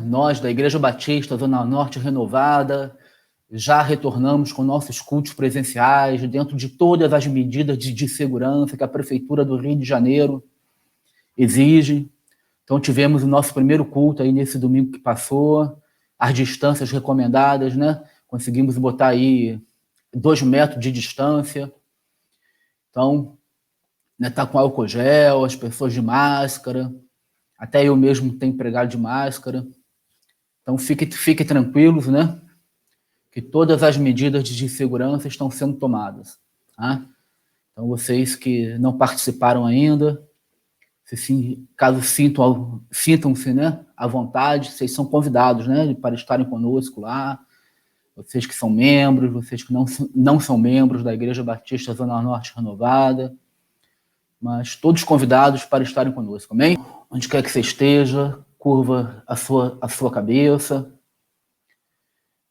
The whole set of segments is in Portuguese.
Nós, da Igreja Batista, Zona Norte Renovada, já retornamos com nossos cultos presenciais, dentro de todas as medidas de segurança que a Prefeitura do Rio de Janeiro exige. Então, tivemos o nosso primeiro culto aí nesse domingo que passou, as distâncias recomendadas, né? Conseguimos botar aí 2 metros de distância. Então, tá com álcool gel, as pessoas de máscara, até eu mesmo tenho pregado de máscara. Então, fiquem tranquilos, né? Que todas as medidas de segurança estão sendo tomadas. Tá? Então, vocês que não participaram ainda, caso sintam-se, né, à vontade, vocês são convidados, né, para estarem conosco lá. Vocês que são membros, vocês que não são membros da Igreja Batista Zona Norte Renovada, mas todos convidados para estarem conosco, amém? Onde quer que você esteja, curva a sua cabeça.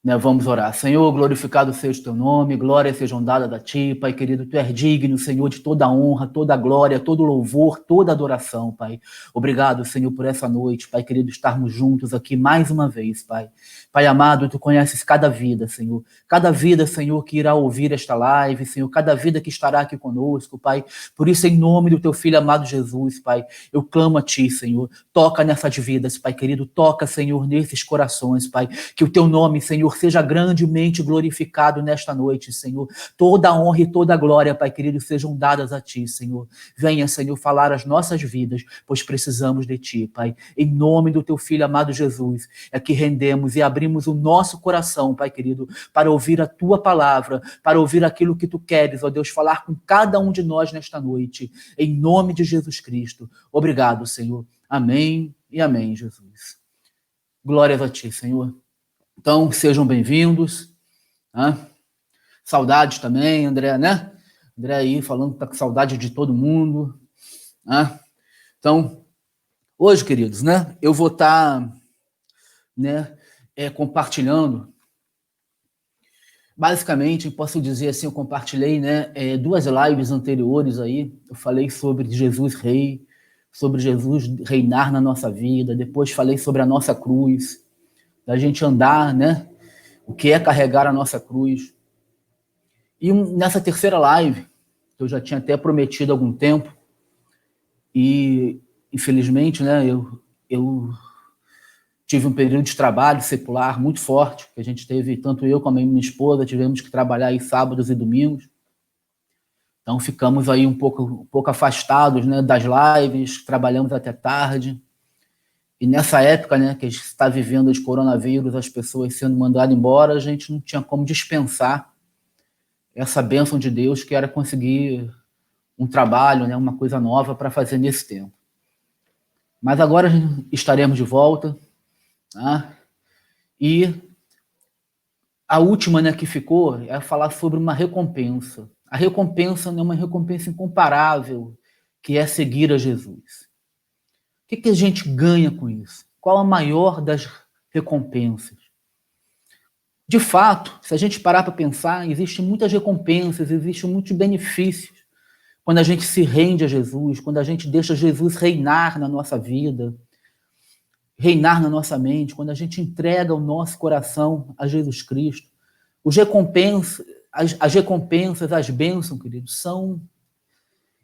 Vamos orar. Senhor, glorificado seja o teu nome, glória sejam dadas a ti, Pai querido, tu és digno, Senhor, de toda honra, toda glória, todo louvor, toda adoração, Pai. Obrigado, Senhor, por essa noite, Pai querido, estarmos juntos aqui mais uma vez, Pai. Pai amado, tu conheces cada vida, Senhor. Cada vida, Senhor, que irá ouvir esta live, Senhor, cada vida que estará aqui conosco, Pai. Por isso, em nome do teu Filho amado Jesus, Pai, eu clamo a ti, Senhor. Toca nessas vidas, Pai querido, toca, Senhor, nesses corações, Pai. Que o teu nome, Senhor, seja grandemente glorificado nesta noite, Senhor. Toda a honra e toda a glória, Pai querido, sejam dadas a ti, Senhor. Venha, Senhor, falar as nossas vidas, pois precisamos de ti, Pai. Em nome do teu Filho amado Jesus, é que rendemos e abrimos o nosso coração, Pai querido, para ouvir a tua palavra, para ouvir aquilo que tu queres, ó Deus, falar com cada um de nós nesta noite. Em nome de Jesus Cristo. Obrigado, Senhor. Amém e amém, Jesus. Glórias a ti, Senhor. Então, sejam bem-vindos. Né? Saudades também, André, né? André aí falando que tá com saudade de todo mundo. Né? Então, hoje, queridos, né? Eu vou estar compartilhando. Basicamente, posso dizer assim, eu compartilhei 2 lives anteriores aí. Eu falei sobre Jesus Rei, sobre Jesus reinar na nossa vida. Depois falei sobre a nossa cruz, da gente andar, né? O que é carregar a nossa cruz. E nessa terceira live, que eu já tinha até prometido há algum tempo, e infelizmente, né, eu tive um período de trabalho secular muito forte, que a gente teve, tanto eu como a minha esposa, tivemos que trabalhar aí sábados e domingos. Então ficamos aí um pouco afastados, né, das lives, trabalhamos até tarde. E nessa época, né, que a gente está vivendo de coronavírus, as pessoas sendo mandadas embora, a gente não tinha como dispensar essa bênção de Deus, que era conseguir um trabalho, né, uma coisa nova para fazer nesse tempo. Mas agora estaremos de volta. Tá? E a última, né, que ficou é falar sobre uma recompensa. A recompensa é uma recompensa incomparável, que é seguir a Jesus. O que a gente ganha com isso? Qual a maior das recompensas? De fato, se a gente parar para pensar, existem muitas recompensas, existem muitos benefícios quando a gente se rende a Jesus, quando a gente deixa Jesus reinar na nossa vida, reinar na nossa mente, quando a gente entrega o nosso coração a Jesus Cristo. As recompensas, as bênçãos, queridos, são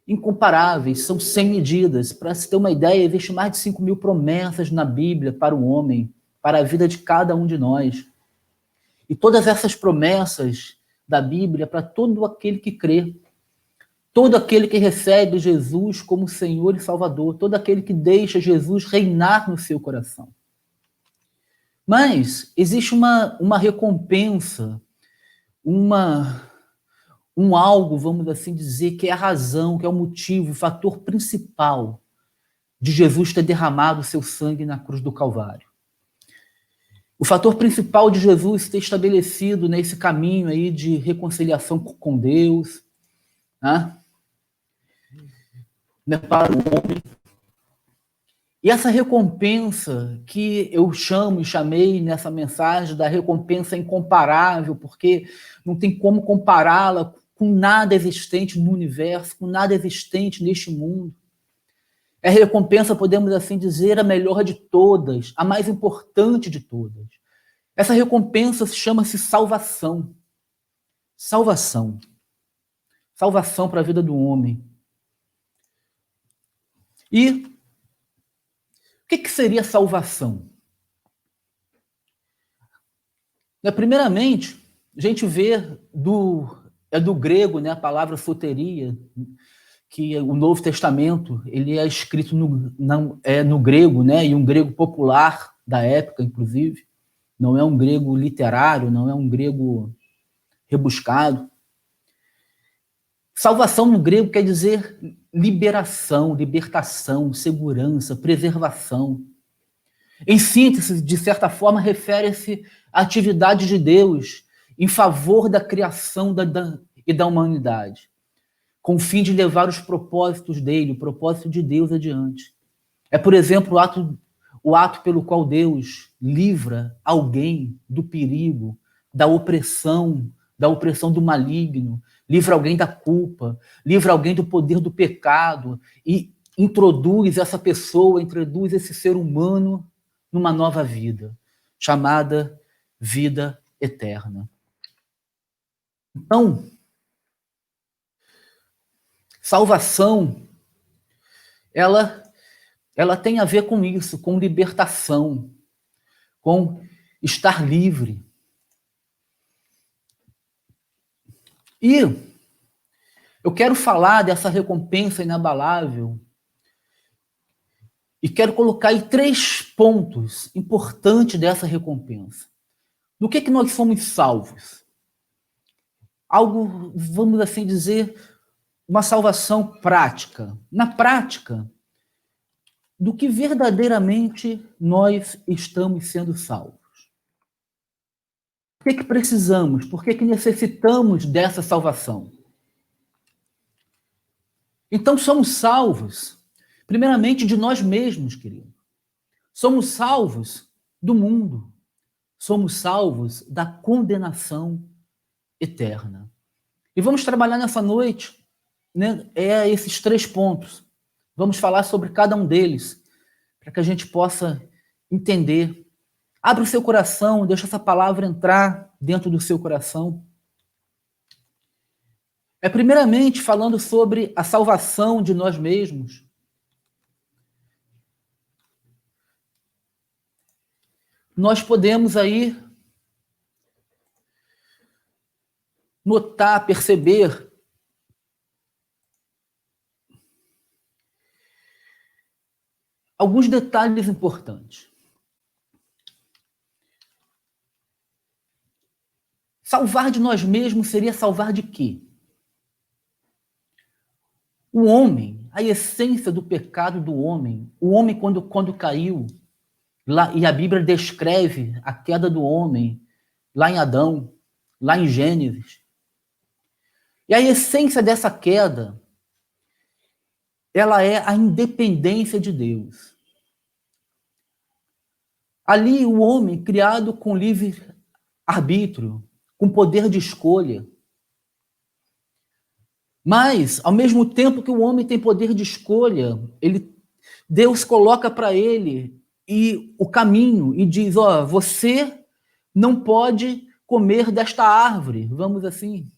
incomparáveis, são sem medidas. Para se ter uma ideia, existem mais de 5.000 promessas na Bíblia para o homem, para a vida de cada um de nós. E todas essas promessas da Bíblia para todo aquele que crê, todo aquele que recebe Jesus como Senhor e Salvador, todo aquele que deixa Jesus reinar no seu coração. Mas existe uma recompensa, um algo, vamos assim dizer, que é a razão, que é o motivo, o fator principal de Jesus ter derramado o seu sangue na cruz do Calvário. O fator principal de Jesus ter estabelecido nesse caminho aí de reconciliação com Deus, né, para o homem. E essa recompensa que eu chamei nessa mensagem da recompensa incomparável, porque não tem como compará-la com nada existente no universo, com nada existente neste mundo. É a recompensa, podemos assim dizer, a melhor de todas, a mais importante de todas. Essa recompensa chama-se salvação. Salvação. Salvação para a vida do homem. E o que seria salvação? Primeiramente, a gente vê do grego, né, a palavra soteria, que o Novo Testamento ele é escrito no grego, né, e um grego popular da época, inclusive. Não é um grego literário, não é um grego rebuscado. Salvação no grego quer dizer liberação, libertação, segurança, preservação. Em síntese, de certa forma, refere-se à atividade de Deus em favor da criação e da humanidade, com o fim de levar os propósitos dele, o propósito de Deus adiante. É, por exemplo, o ato pelo qual Deus livra alguém do perigo, da opressão do maligno, livra alguém da culpa, livra alguém do poder do pecado e introduz esse ser humano numa nova vida, chamada vida eterna. Então, salvação, ela tem a ver com isso, com libertação, com estar livre. E eu quero falar dessa recompensa inabalável e quero colocar aí 3 pontos importantes dessa recompensa. Do que nós somos salvos? Algo, vamos assim dizer, uma salvação prática. Na prática, do que verdadeiramente nós estamos sendo salvos. Por que precisamos? Por que necessitamos dessa salvação? Então, somos salvos, primeiramente, de nós mesmos, querido. Somos salvos do mundo. Somos salvos da condenação eterna. E vamos trabalhar nessa noite, né, esses 3 pontos. Vamos falar sobre cada um deles, para que a gente possa entender. Abre o seu coração, deixa essa palavra entrar dentro do seu coração. Primeiramente, falando sobre a salvação de nós mesmos. Nós podemos aí notar, perceber alguns detalhes importantes. Salvar de nós mesmos seria salvar de quê? O homem, a essência do pecado do homem, o homem quando caiu, lá, e a Bíblia descreve a queda do homem lá em Adão, lá em Gênesis. E a essência dessa queda, ela é a independência de Deus. Ali o homem criado com livre arbítrio, com poder de escolha. Mas, ao mesmo tempo que o homem tem poder de escolha, Deus coloca para ele o caminho e diz, você não pode comer desta árvore, vamos assim.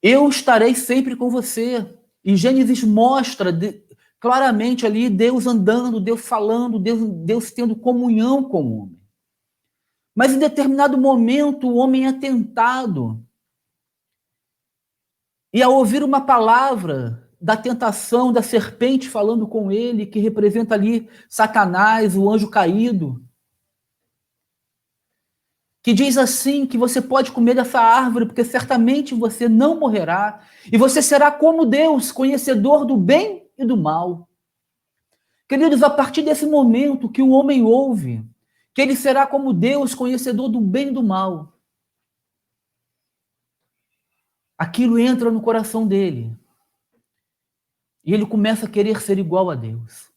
Eu estarei sempre com você. E Gênesis mostra claramente ali Deus andando, Deus falando, Deus tendo comunhão com o homem. Mas em determinado momento o homem é tentado. E ao ouvir uma palavra da tentação da serpente falando com ele, que representa ali Satanás, o anjo caído, que diz assim, que você pode comer dessa árvore, porque certamente você não morrerá, e você será como Deus, conhecedor do bem e do mal. Queridos, a partir desse momento que o homem ouve, que ele será como Deus, conhecedor do bem e do mal, aquilo entra no coração dele. E ele começa a querer ser igual a Deus.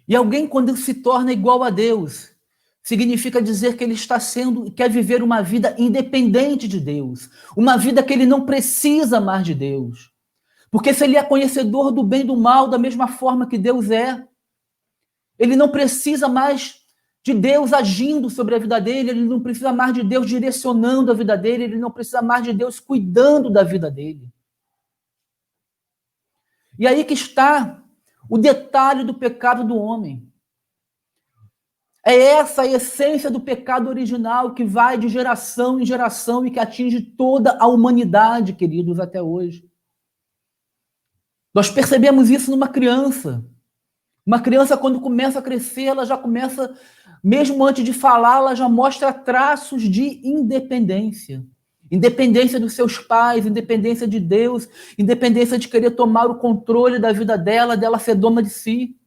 E alguém, quando se torna igual a Deus, significa dizer que ele quer viver uma vida independente de Deus, uma vida que ele não precisa mais de Deus. Porque se ele é conhecedor do bem e do mal da mesma forma que Deus é, ele não precisa mais de Deus agindo sobre a vida dele, ele não precisa mais de Deus direcionando a vida dele, ele não precisa mais de Deus cuidando da vida dele. E aí que está o detalhe do pecado do homem. É essa a essência do pecado original que vai de geração em geração e que atinge toda a humanidade, queridos, até hoje. Nós percebemos isso numa criança. Uma criança, quando começa a crescer, ela já começa, mesmo antes de falar, ela já mostra traços de independência. Independência dos seus pais, independência de Deus, independência de querer tomar o controle da vida dela ser dona de si.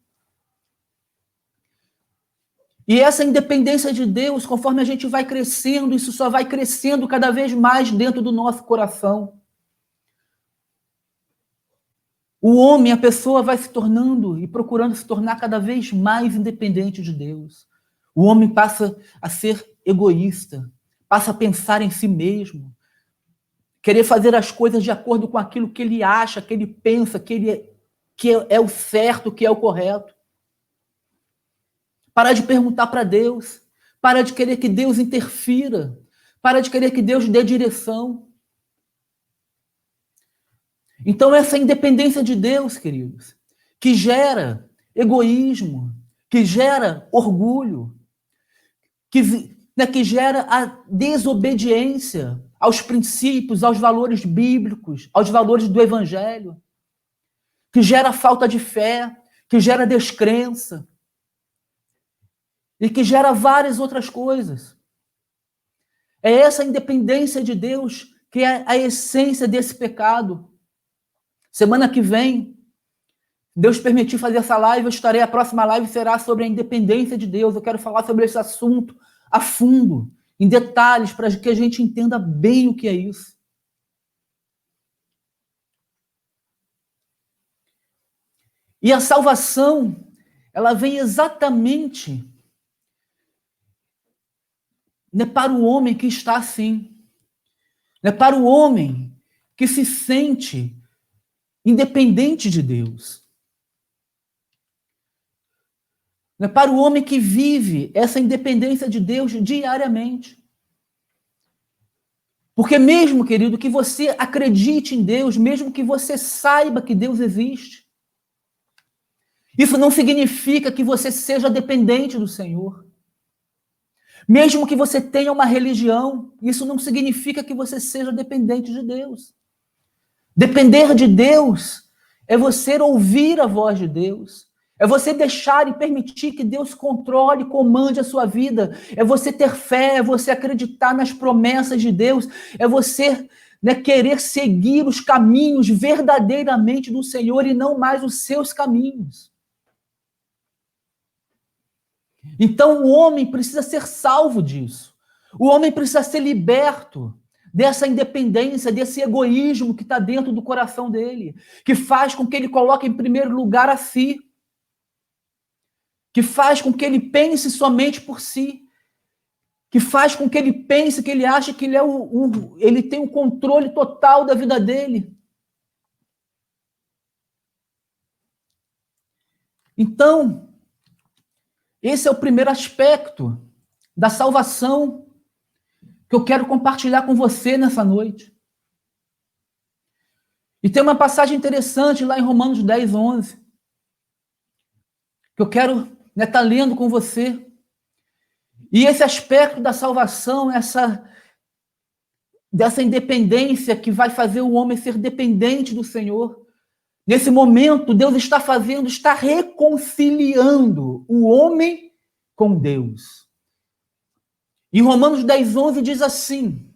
E essa independência de Deus, conforme a gente vai crescendo, isso só vai crescendo cada vez mais dentro do nosso coração. O homem, a pessoa vai se tornando e procurando se tornar cada vez mais independente de Deus. O homem passa a ser egoísta, passa a pensar em si mesmo, querer fazer as coisas de acordo com aquilo que ele acha, que ele pensa, que é o certo, que é o correto. Para de perguntar para Deus, para de querer que Deus interfira, para de querer que Deus dê direção. Então, essa independência de Deus, queridos, que gera egoísmo, que gera orgulho, que gera a desobediência aos princípios, aos valores bíblicos, aos valores do Evangelho, que gera falta de fé, que gera descrença, e que gera várias outras coisas. É essa independência de Deus que é a essência desse pecado. Semana que vem, Deus permitir fazer essa live, a próxima live será sobre a independência de Deus. Eu quero falar sobre esse assunto a fundo, em detalhes, para que a gente entenda bem o que é isso. E a salvação, ela vem exatamente para o homem que está assim. Para o homem que se sente independente de Deus. Para o homem que vive essa independência de Deus diariamente. Porque mesmo, querido, que você acredite em Deus, mesmo que você saiba que Deus existe, isso não significa que você seja dependente do Senhor. Mesmo que você tenha uma religião, isso não significa que você seja dependente de Deus. Depender de Deus é você ouvir a voz de Deus, é você deixar e permitir que Deus controle e comande a sua vida, é você ter fé, é você acreditar nas promessas de Deus, é você querer seguir os caminhos verdadeiramente do Senhor e não mais os seus caminhos. Então o homem precisa ser salvo disso. O homem precisa ser liberto dessa independência, desse egoísmo que está dentro do coração dele, que faz com que ele coloque em primeiro lugar a si, que faz com que ele pense somente por si, que faz com que ele pense, que ele ache que ele tem o controle total da vida dele. Então, esse é o primeiro aspecto da salvação que eu quero compartilhar com você nessa noite. E tem uma passagem interessante lá em Romanos 10, 11, que eu quero estar lendo com você. E esse aspecto da salvação, dessa independência que vai fazer o homem ser dependente do Senhor, nesse momento, Deus está reconciliando o homem com Deus. Em Romanos 10, 11 diz assim: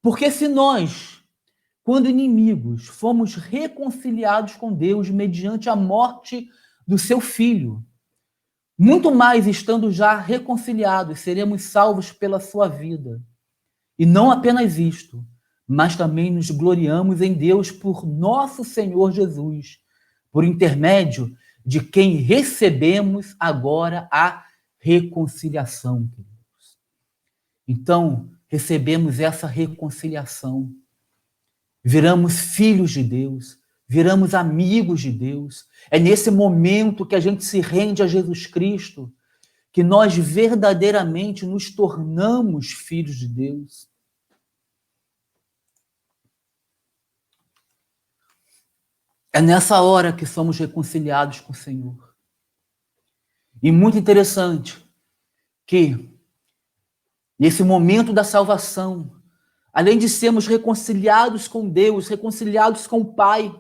porque se nós, quando inimigos, fomos reconciliados com Deus mediante a morte do seu Filho, muito mais estando já reconciliados, seremos salvos pela sua vida. E não apenas isto, mas também nos gloriamos em Deus por nosso Senhor Jesus, por intermédio de quem recebemos agora a reconciliação. Então, recebemos essa reconciliação. viramos filhos de Deus, viramos amigos de Deus. É nesse momento que a gente se rende a Jesus Cristo que nós verdadeiramente nos tornamos filhos de Deus. É nessa hora que somos reconciliados com o Senhor. E muito interessante que, nesse momento da salvação, além de sermos reconciliados com Deus, reconciliados com o Pai,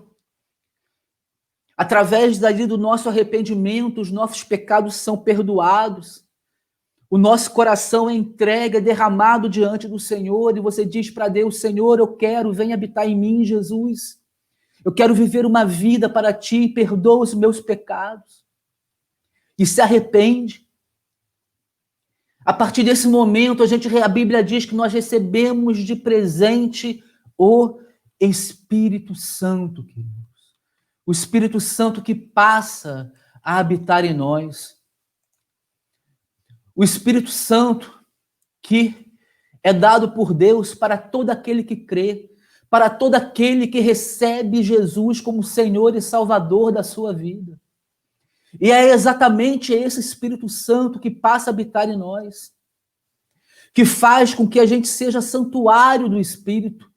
através dali do nosso arrependimento, os nossos pecados são perdoados, o nosso coração é entregue, é derramado diante do Senhor, e você diz para Deus: Senhor, eu quero, vem habitar em mim, Jesus. Eu quero viver uma vida para ti, perdoa os meus pecados. E se arrepende. A partir desse momento, a Bíblia diz que nós recebemos de presente o Espírito Santo, queridos. O Espírito Santo que passa a habitar em nós. O Espírito Santo que é dado por Deus para todo aquele que crê, para todo aquele que recebe Jesus como Senhor e Salvador da sua vida. E é exatamente esse Espírito Santo que passa a habitar em nós, que faz com que a gente seja santuário do Espírito.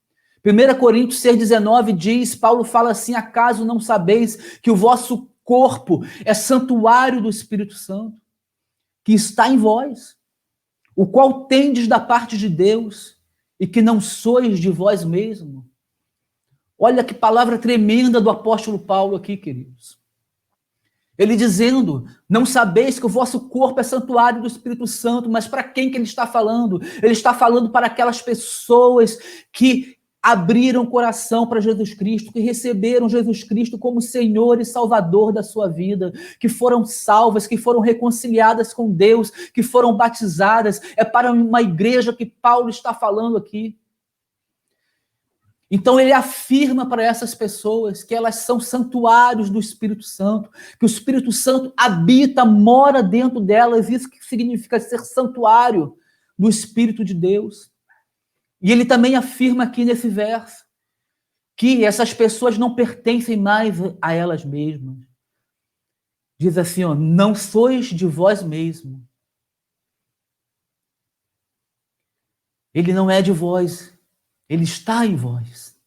1 Coríntios 6,19 diz, Paulo fala assim: acaso não sabeis que o vosso corpo é santuário do Espírito Santo, que está em vós, o qual tendes da parte de Deus, e que não sois de vós mesmo. Olha que palavra tremenda do apóstolo Paulo aqui, queridos. Ele dizendo: não sabeis que o vosso corpo é santuário do Espírito Santo, mas para quem que ele está falando? Ele está falando para aquelas pessoas que abriram o coração para Jesus Cristo, que receberam Jesus Cristo como Senhor e Salvador da sua vida, que foram salvas, que foram reconciliadas com Deus, que foram batizadas. É para uma igreja que Paulo está falando aqui. Então ele afirma para essas pessoas que elas são santuários do Espírito Santo, que o Espírito Santo habita, mora dentro delas, isso que significa ser santuário do Espírito de Deus. E ele também afirma aqui nesse verso que essas pessoas não pertencem mais a elas mesmas. Diz assim, ó: não sois de vós mesmo. Ele não é de vós, ele está em vós,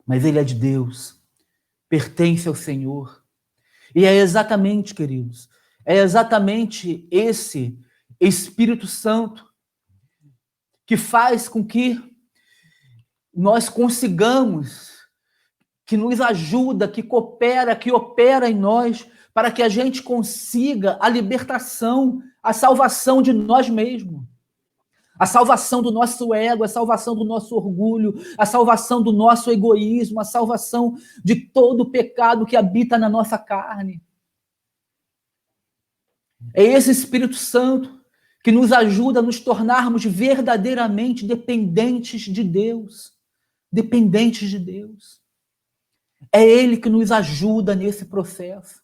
mas ele é de Deus, pertence ao Senhor. E é exatamente, queridos, é exatamente esse Espírito Santo que faz com que nós consigamos, que nos ajuda, que coopera, que opera em nós, para que a gente consiga a libertação, a salvação de nós mesmos. A salvação do nosso ego, a salvação do nosso orgulho, a salvação do nosso egoísmo, a salvação de todo o pecado que habita na nossa carne. É esse Espírito Santo que nos ajuda a nos tornarmos verdadeiramente dependentes de Deus. Dependentes de Deus. É Ele que nos ajuda nesse processo.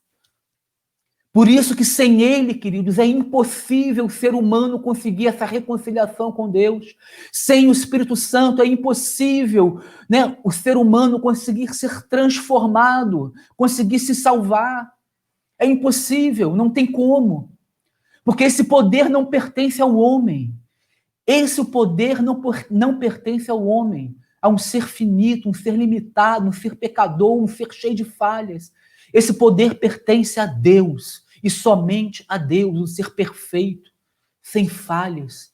Por isso que sem Ele, queridos, é impossível o ser humano conseguir essa reconciliação com Deus. Sem o Espírito Santo é impossível, né, o ser humano conseguir ser transformado, conseguir se salvar. É impossível, não tem como. Porque esse poder não pertence ao homem. Esse poder não pertence ao homem, a um ser finito, um ser limitado, um ser pecador, um ser cheio de falhas. Esse poder pertence a Deus, e somente a Deus, um ser perfeito, sem falhas.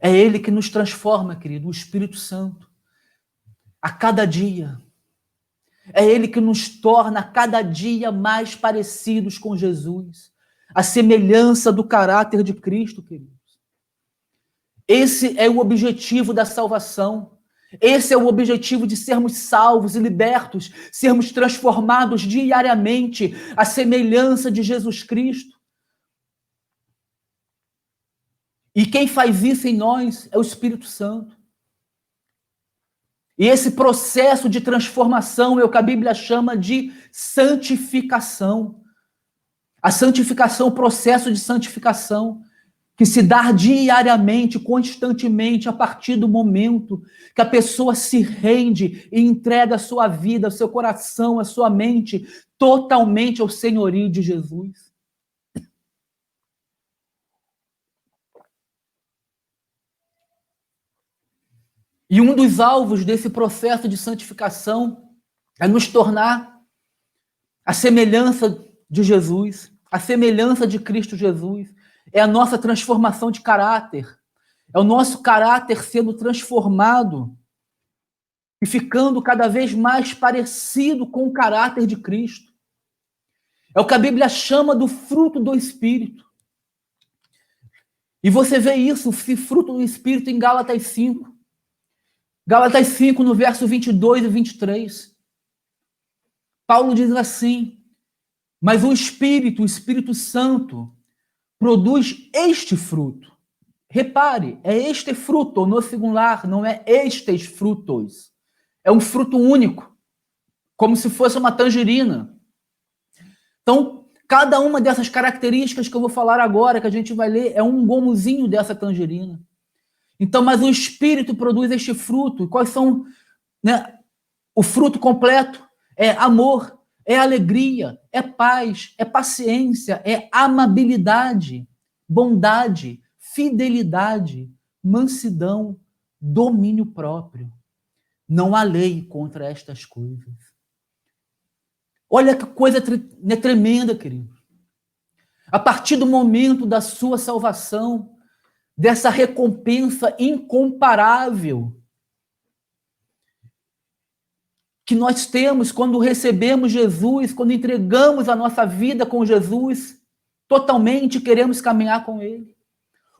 É Ele que nos transforma, querido, o Espírito Santo, a cada dia. É Ele que nos torna a cada dia mais parecidos com Jesus, a semelhança do caráter de Cristo, queridos. Esse é o objetivo da salvação. Esse é o objetivo de sermos salvos e libertos, sermos transformados diariamente à semelhança de Jesus Cristo. E quem faz isso em nós é o Espírito Santo. E esse processo de transformação é o que a Bíblia chama de santificação. A santificação, o processo de santificação, que se dá diariamente, constantemente, a partir do momento que a pessoa se rende e entrega a sua vida, o seu coração, a sua mente totalmente ao senhorio de Jesus. E um dos alvos desse processo de santificação é nos tornar a semelhança de Jesus, a semelhança de Cristo Jesus. É a nossa transformação de caráter. É o nosso caráter sendo transformado e ficando cada vez mais parecido com o caráter de Cristo. É o que a Bíblia chama do fruto do Espírito. E você vê isso, esse fruto do Espírito, em Gálatas 5. Gálatas 5, no verso 22 e 23. Paulo diz assim: mas o Espírito Santo, produz este fruto. Repare, é este fruto, no singular, não é estes frutos. É um fruto único, como se fosse uma tangerina. Então, cada uma dessas características que eu vou falar agora, que a gente vai ler, é um gomozinho dessa tangerina. Então, mas o Espírito produz este fruto. Quais são, né? O fruto completo é amor, é alegria, é paz, é paciência, é amabilidade, bondade, fidelidade, mansidão, domínio próprio. Não há lei contra estas coisas. Olha que coisa tremenda, querido. A partir do momento da sua salvação, dessa recompensa incomparável que nós temos quando recebemos Jesus, quando entregamos a nossa vida com Jesus, totalmente queremos caminhar com Ele.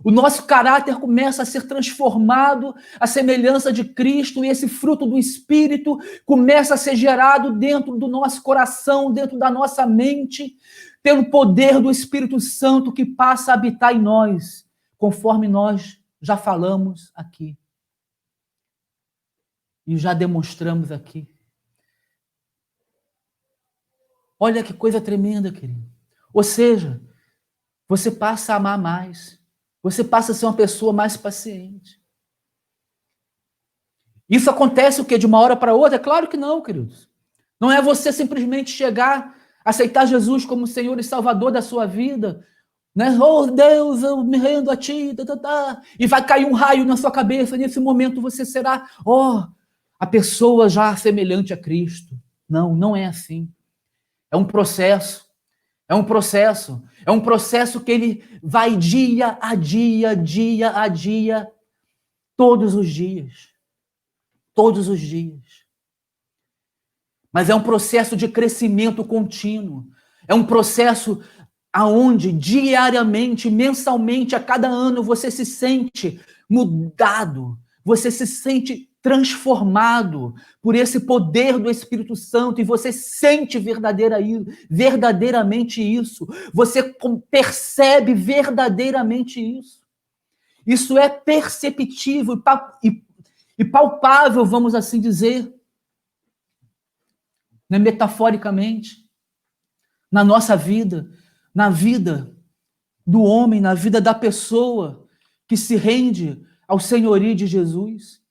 O nosso caráter começa a ser transformado à semelhança de Cristo, e esse fruto do Espírito começa a ser gerado dentro do nosso coração, dentro da nossa mente, pelo poder do Espírito Santo que passa a habitar em nós, conforme nós já falamos aqui e já demonstramos aqui. Olha que coisa tremenda, querido. Ou seja, você passa a amar mais. Você passa a ser uma pessoa mais paciente. Isso acontece o quê? De uma hora para outra? É claro que não, queridos. Não é você simplesmente chegar, aceitar Jesus como Senhor e Salvador da sua vida, né? Oh, Deus, eu me rendo a Ti, e vai cair um raio na sua cabeça. Nesse momento você será, a pessoa já semelhante a Cristo. Não, não é assim. É um processo. É um processo. É um processo que ele vai dia a dia, todos os dias. Todos os dias. Mas é um processo de crescimento contínuo. É um processo aonde diariamente, mensalmente, a cada ano, você se sente mudado. Você se sente transformado por esse poder do Espírito Santo, e você sente verdadeiramente isso. Você percebe verdadeiramente isso. Isso é perceptível e palpável, vamos assim dizer, né, metaforicamente, na nossa vida, na vida do homem, na vida da pessoa que se rende ao senhorio de Jesus.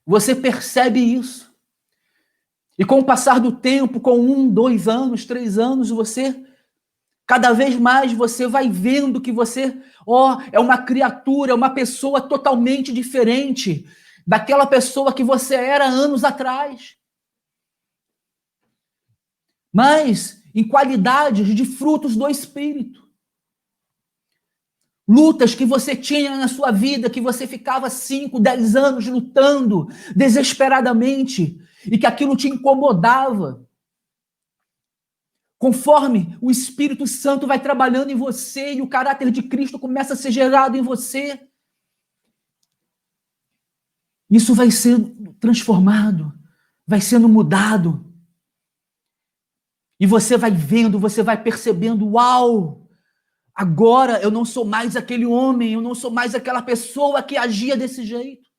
Você percebe isso. E com o passar do tempo, com 1, 2 anos, 3 anos, cada vez mais você vai vendo que você, é uma criatura, é uma pessoa totalmente diferente daquela pessoa que você era anos atrás. Mas em qualidades de frutos do Espírito. Lutas que você tinha na sua vida, que você ficava 5, 10 anos lutando desesperadamente, e que aquilo te incomodava. Conforme o Espírito Santo vai trabalhando em você e o caráter de Cristo começa a ser gerado em você, isso vai sendo transformado, vai sendo mudado. E você vai vendo, você vai percebendo, uau! Agora eu não sou mais aquele homem, eu não sou mais aquela pessoa que agia desse jeito.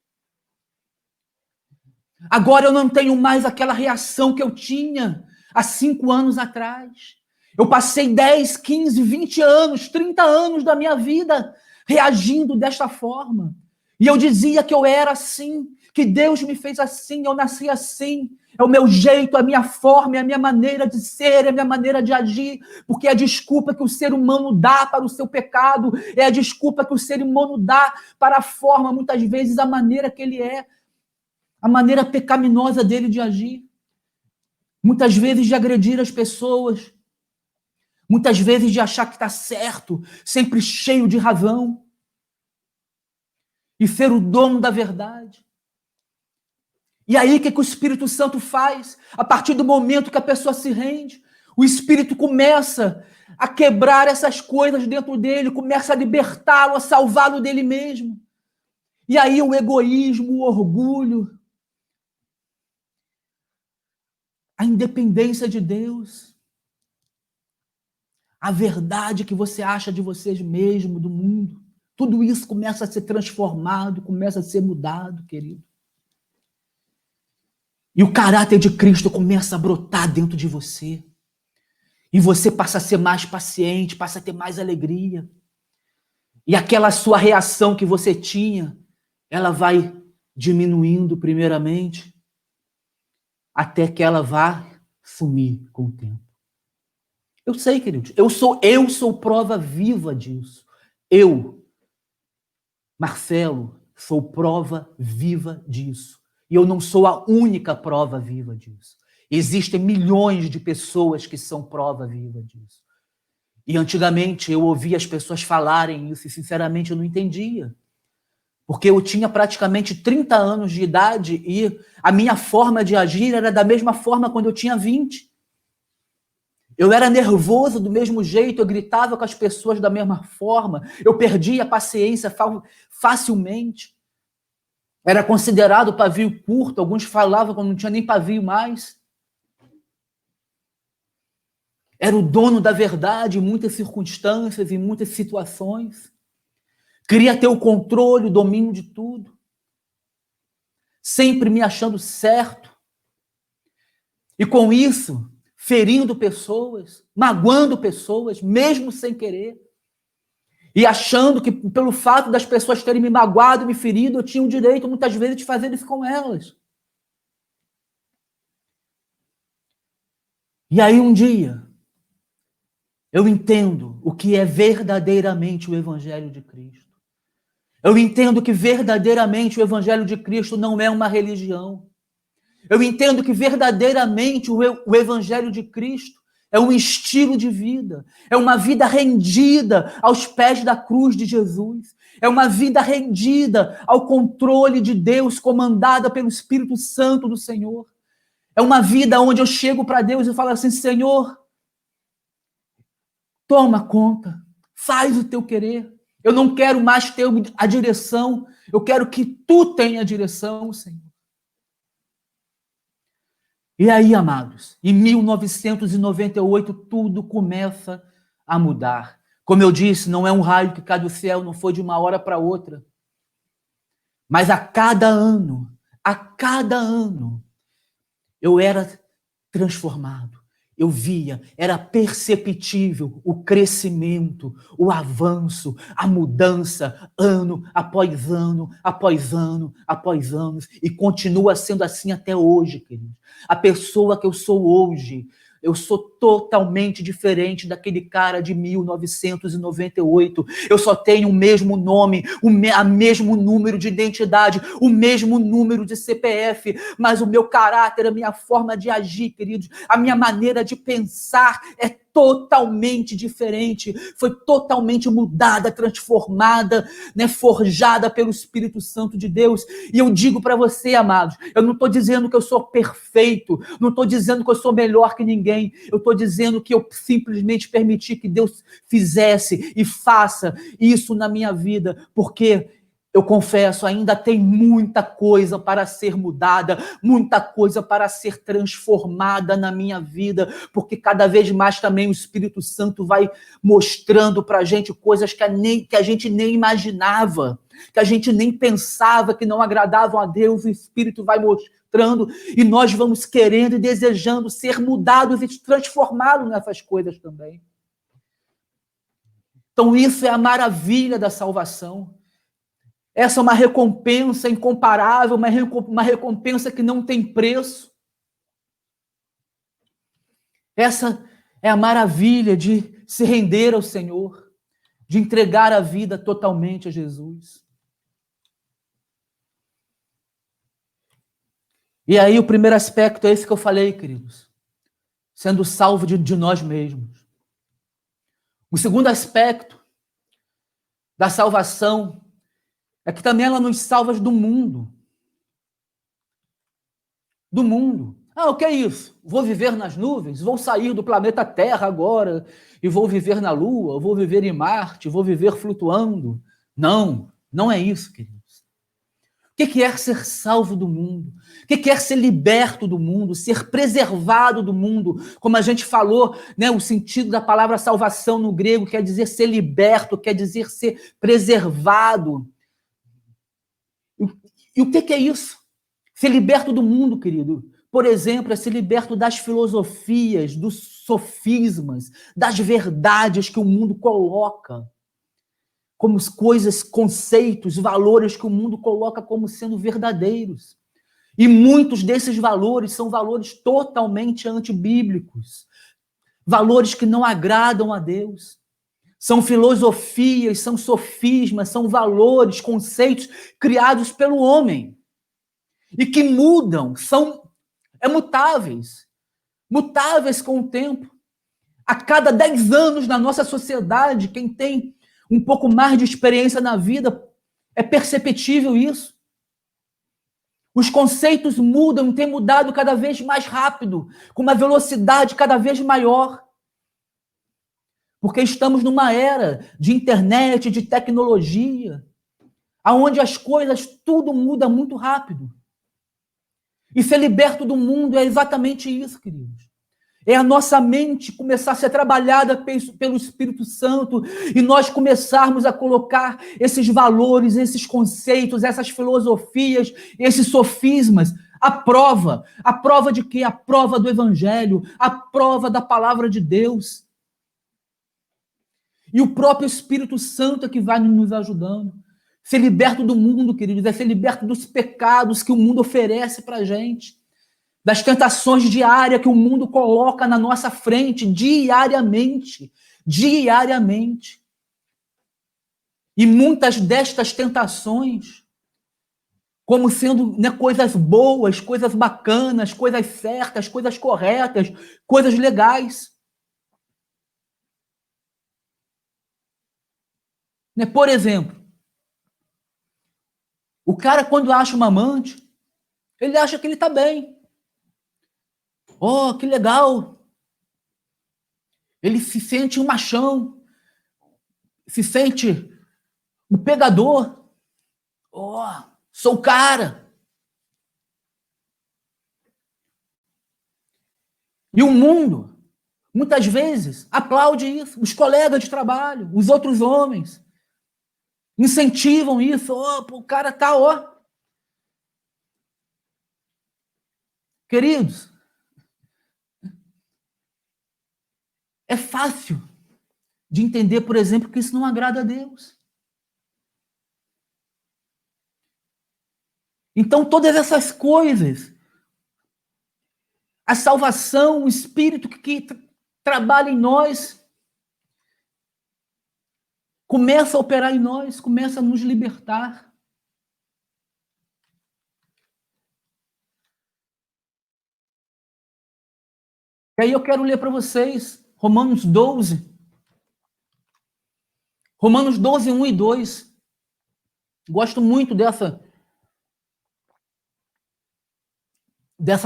Agora eu não tenho mais aquela reação que eu tinha há 5 anos atrás. Eu passei 10, 15, 20 anos, 30 anos da minha vida reagindo desta forma. E eu dizia que eu era assim, que Deus me fez assim, eu nasci assim. É o meu jeito, a minha forma, é a minha maneira de ser, é a minha maneira de agir, porque é a desculpa que o ser humano dá para o seu pecado, é a desculpa que o ser humano dá para a forma, muitas vezes, a maneira que ele é, a maneira pecaminosa dele de agir. Muitas vezes de agredir as pessoas, muitas vezes de achar que está certo, sempre cheio de razão, e ser o dono da verdade. E aí, o que o Espírito Santo faz? A partir do momento que a pessoa se rende, o Espírito começa a quebrar essas coisas dentro dele, começa a libertá-lo, a salvá-lo dele mesmo. E aí o egoísmo, o orgulho, a independência de Deus, a verdade que você acha de vocês mesmo, do mundo, tudo isso começa a ser transformado, começa a ser mudado, querido. E o caráter de Cristo começa a brotar dentro de você. E você passa a ser mais paciente, passa a ter mais alegria. E aquela sua reação que você tinha, ela vai diminuindo primeiramente, até que ela vá sumir com o tempo. Eu sei, queridos, eu sou prova viva disso. Eu, Marcelo, sou prova viva disso. E eu não sou a única prova viva disso. Existem milhões de pessoas que são prova viva disso. E antigamente eu ouvia as pessoas falarem isso e sinceramente eu não entendia. Porque eu tinha praticamente 30 anos de idade e a minha forma de agir era da mesma forma quando eu tinha 20. Eu era nervoso do mesmo jeito, eu gritava com as pessoas da mesma forma, eu perdia a paciência facilmente. Era considerado pavio curto, alguns falavam que não tinha nem pavio mais. Era o dono da verdade em muitas circunstâncias, em muitas situações. Queria ter o controle, o domínio de tudo. Sempre me achando certo. E com isso, ferindo pessoas, magoando pessoas, mesmo sem querer. E achando que, pelo fato das pessoas terem me magoado, me ferido, eu tinha o direito, muitas vezes, de fazer isso com elas. E aí, um dia, eu entendo o que é verdadeiramente o Evangelho de Cristo. Eu entendo que verdadeiramente o Evangelho de Cristo não é uma religião. Eu entendo que verdadeiramente o Evangelho de Cristo é um estilo de vida, é uma vida rendida aos pés da cruz de Jesus, é uma vida rendida ao controle de Deus, comandada pelo Espírito Santo do Senhor. É uma vida onde eu chego para Deus e falo assim: Senhor, toma conta, faz o teu querer. Eu não quero mais ter a direção, eu quero que tu tenha a direção, Senhor. E aí, amados, em 1998, tudo começa a mudar. Como eu disse, não é um raio que cai do céu, não foi de uma hora para outra. Mas a cada ano, eu era transformado. Eu via, era perceptível o crescimento, o avanço, a mudança, ano após ano, após ano, após anos, e continua sendo assim até hoje, querido. A pessoa que eu sou hoje, eu sou totalmente diferente daquele cara de 1998. Eu só tenho o mesmo nome, o mesmo número de identidade, o mesmo número de CPF, mas o meu caráter, a minha forma de agir, queridos, a minha maneira de pensar é totalmente diferente, foi totalmente mudada, transformada, né, forjada pelo Espírito Santo de Deus. E eu digo para você, amados, eu não estou dizendo que eu sou perfeito, não estou dizendo que eu sou melhor que ninguém, eu estou dizendo que eu simplesmente permiti que Deus fizesse e faça isso na minha vida, porque eu confesso, ainda tem muita coisa para ser mudada, muita coisa para ser transformada na minha vida, porque cada vez mais também o Espírito Santo vai mostrando para a gente coisas que a gente nem imaginava, que a gente nem pensava que não agradavam a Deus. O Espírito vai mostrando e nós vamos querendo e desejando ser mudados e transformados nessas coisas também. Então isso é a maravilha da salvação. Essa é uma recompensa incomparável, uma recompensa que não tem preço. Essa é a maravilha de se render ao Senhor, de entregar a vida totalmente a Jesus. E aí o primeiro aspecto é esse que eu falei, queridos. Sendo salvo de nós mesmos. O segundo aspecto da salvação é que também ela nos salva do mundo. Do mundo. Ah, o que é isso? Vou viver nas nuvens? Vou sair do planeta Terra agora e vou viver na Lua? Vou viver em Marte? Vou viver flutuando? Não, não é isso, queridos. O que é ser salvo do mundo? O que é ser liberto do mundo? Ser preservado do mundo? Como a gente falou, né, o sentido da palavra salvação no grego quer dizer ser liberto, quer dizer ser preservado. E o que é isso? Ser liberto do mundo, querido. Por exemplo, é ser liberto das filosofias, dos sofismas, das verdades que o mundo coloca como coisas, conceitos, valores que o mundo coloca como sendo verdadeiros. E muitos desses valores são valores totalmente antibíblicos. Valores que não agradam a Deus. São filosofias, são sofismas, são valores, conceitos criados pelo homem. E que mudam, são mutáveis. Mutáveis com o tempo. A cada 10 anos na nossa sociedade, quem tem um pouco mais de experiência na vida, é perceptível isso. Os conceitos mudam, têm mudado cada vez mais rápido, com uma velocidade cada vez maior. Porque estamos numa era de internet, de tecnologia, onde as coisas, tudo muda muito rápido. E ser liberto do mundo é exatamente isso, queridos. É a nossa mente começar a ser trabalhada pelo Espírito Santo e nós começarmos a colocar esses valores, esses conceitos, essas filosofias, esses sofismas à prova. A prova de quê? A prova do Evangelho, a prova da palavra de Deus. E o próprio Espírito Santo é que vai nos ajudando. Ser liberto do mundo, queridos, é ser liberto dos pecados que o mundo oferece para a gente. Das tentações diárias que o mundo coloca na nossa frente diariamente. Diariamente. E muitas destas tentações, como sendo, né, coisas boas, coisas bacanas, coisas certas, coisas corretas, coisas legais. Né? Por exemplo, o cara, quando acha uma amante, ele acha que ele está bem. Oh, que legal! Ele se sente um machão, se sente o pegador. Oh, sou o cara. E o mundo, muitas vezes, aplaude isso. Os colegas de trabalho, os outros homens, incentivam isso. Oh, o cara tá, ó. Queridos, é fácil de entender, por exemplo, que isso não agrada a Deus. Então, todas essas coisas, a salvação, o Espírito que trabalha em nós, começa a operar em nós, começa a nos libertar. E aí eu quero ler para vocês Romanos 12. Romanos 12, 1 e 2. Gosto muito dessa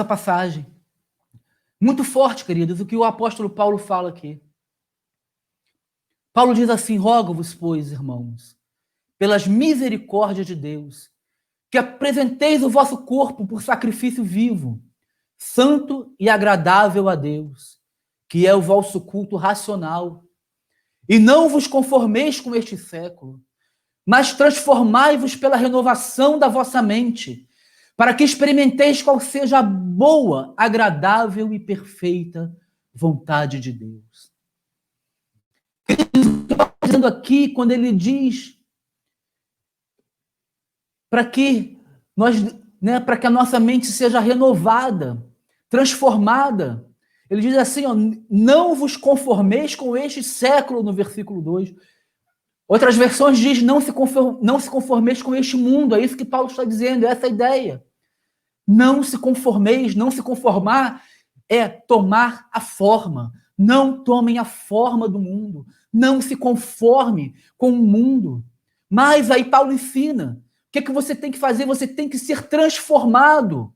passagem. Muito forte, queridos, o que o apóstolo Paulo fala aqui. Paulo diz assim: rogo-vos, pois, irmãos, pelas misericórdias de Deus, que apresenteis o vosso corpo por sacrifício vivo, santo e agradável a Deus, que é o vosso culto racional. E não vos conformeis com este século, mas transformai-vos pela renovação da vossa mente, para que experimenteis qual seja a boa, agradável e perfeita vontade de Deus. Dizendo aqui, quando ele diz para que nós, para que a nossa mente seja renovada, transformada, ele diz assim, ó, não vos conformeis com este século, no versículo 2. Outras versões diz, não se conformeis com este mundo. É isso que Paulo está dizendo, é essa a ideia. Não se conformeis, não se conformar é tomar a forma. Não tomem a forma do mundo. Não se conforme com o mundo. Mas aí Paulo ensina, o que é que você tem que fazer? Você tem que ser transformado.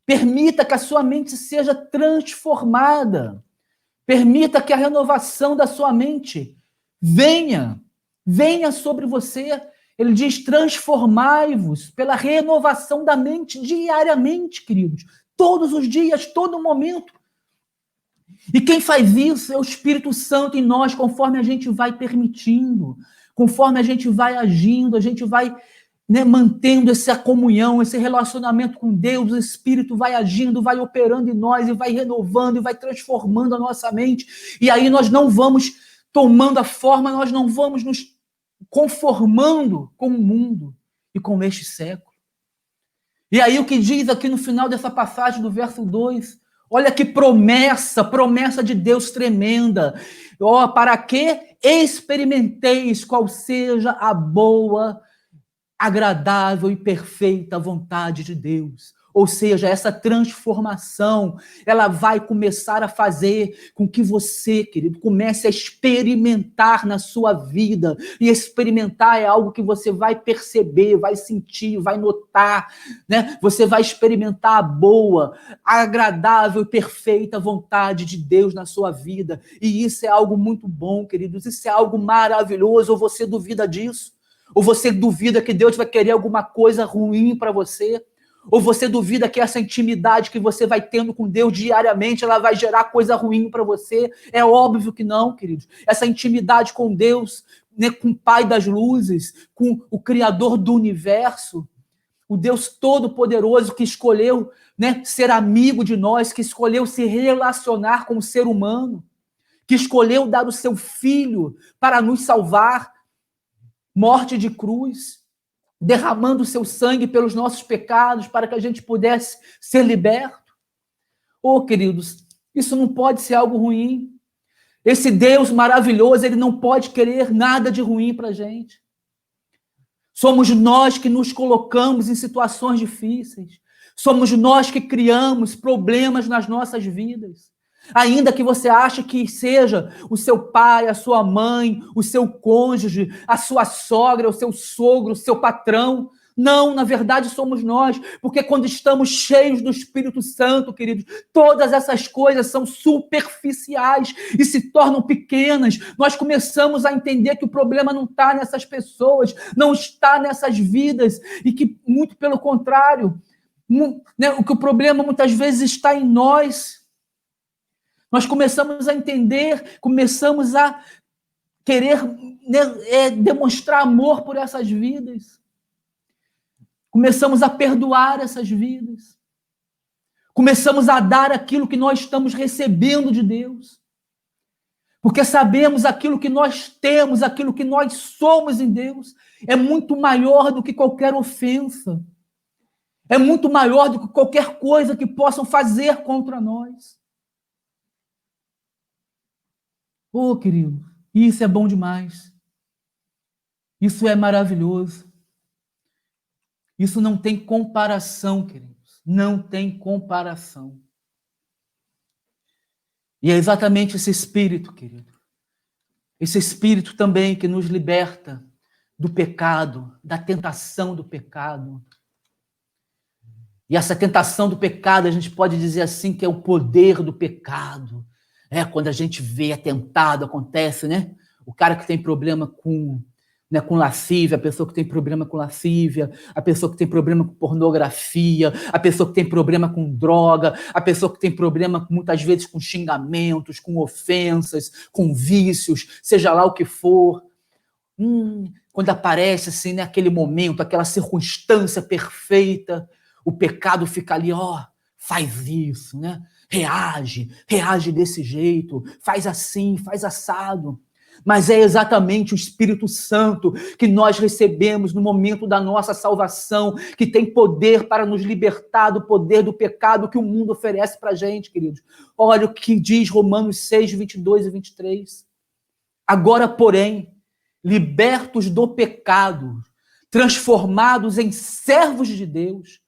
Permita que a sua mente seja transformada. Permita que a renovação da sua mente venha sobre você. Ele diz, transformai-vos pela renovação da mente diariamente, queridos. Todos os dias, todo momento. E quem faz isso é o Espírito Santo em nós, conforme a gente vai permitindo, conforme a gente vai agindo, a gente vai mantendo essa comunhão, esse relacionamento com Deus, o Espírito vai agindo, vai operando em nós e vai renovando e vai transformando a nossa mente. E aí nós não vamos tomando a forma, nós não vamos nos conformando com o mundo e com este século. E aí o que diz aqui no final dessa passagem do verso 2, olha que promessa de Deus tremenda. Ó, para que experimenteis qual seja a boa, agradável e perfeita vontade de Deus. Ou seja, essa transformação, ela vai começar a fazer com que você, querido, comece a experimentar na sua vida. E experimentar é algo que você vai perceber, vai sentir, vai notar, né? Você vai experimentar a boa, agradável e perfeita vontade de Deus na sua vida. E isso é algo muito bom, queridos. Isso é algo maravilhoso. Ou você duvida disso? Ou você duvida que Deus vai querer alguma coisa ruim para você? Ou você duvida que essa intimidade que você vai tendo com Deus diariamente, ela vai gerar coisa ruim para você? É óbvio que não, queridos. Essa intimidade com Deus, né, com o Pai das luzes, com o Criador do universo, o Deus Todo-Poderoso que escolheu, né, ser amigo de nós, que escolheu se relacionar com o ser humano, que escolheu dar o seu Filho para nos salvar, morte de cruz, derramando o seu sangue pelos nossos pecados, para que a gente pudesse ser liberto. Oh, queridos, isso não pode ser algo ruim. Esse Deus maravilhoso, ele não pode querer nada de ruim para a gente. Somos nós que nos colocamos em situações difíceis. Somos nós que criamos problemas nas nossas vidas. Ainda que você ache que seja o seu pai, a sua mãe, o seu cônjuge, a sua sogra, o seu sogro, o seu patrão. Não, na verdade somos nós, porque quando estamos cheios do Espírito Santo, queridos, todas essas coisas são superficiais e se tornam pequenas. Nós começamos a entender que o problema não está nessas pessoas, não está nessas vidas, e que, muito pelo contrário, né, o que o problema muitas vezes está em nós. Nós começamos a entender, começamos a querer, né, demonstrar amor por essas vidas. Começamos a perdoar essas vidas. Começamos a dar aquilo que nós estamos recebendo de Deus. Porque sabemos aquilo que nós temos, aquilo que nós somos em Deus, é muito maior do que qualquer ofensa. É muito maior do que qualquer coisa que possam fazer contra nós. Oh, querido, isso é bom demais. Isso é maravilhoso. Isso não tem comparação, queridos. Não tem comparação. E é exatamente esse Espírito, querido. Esse Espírito também que nos liberta do pecado, da tentação do pecado. E essa tentação do pecado, a gente pode dizer assim, que é o poder do pecado. É quando a gente vê, é tentado, acontece, né? O cara que tem problema com né, com lascívia, a pessoa que tem problema com lascívia, a pessoa que tem problema com pornografia, a pessoa que tem problema com droga, a pessoa que tem problema muitas vezes com xingamentos, com ofensas, com vícios, seja lá o que for. Quando aparece assim, né, aquele momento, aquela circunstância perfeita, o pecado fica ali, faz isso, né? Reage desse jeito, faz assim, faz assado. Mas é exatamente o Espírito Santo que nós recebemos no momento da nossa salvação, que tem poder para nos libertar do poder do pecado que o mundo oferece para a gente, queridos. Olha o que diz Romanos 6, 22 e 23. Agora, porém, libertos do pecado, transformados em servos de Deus,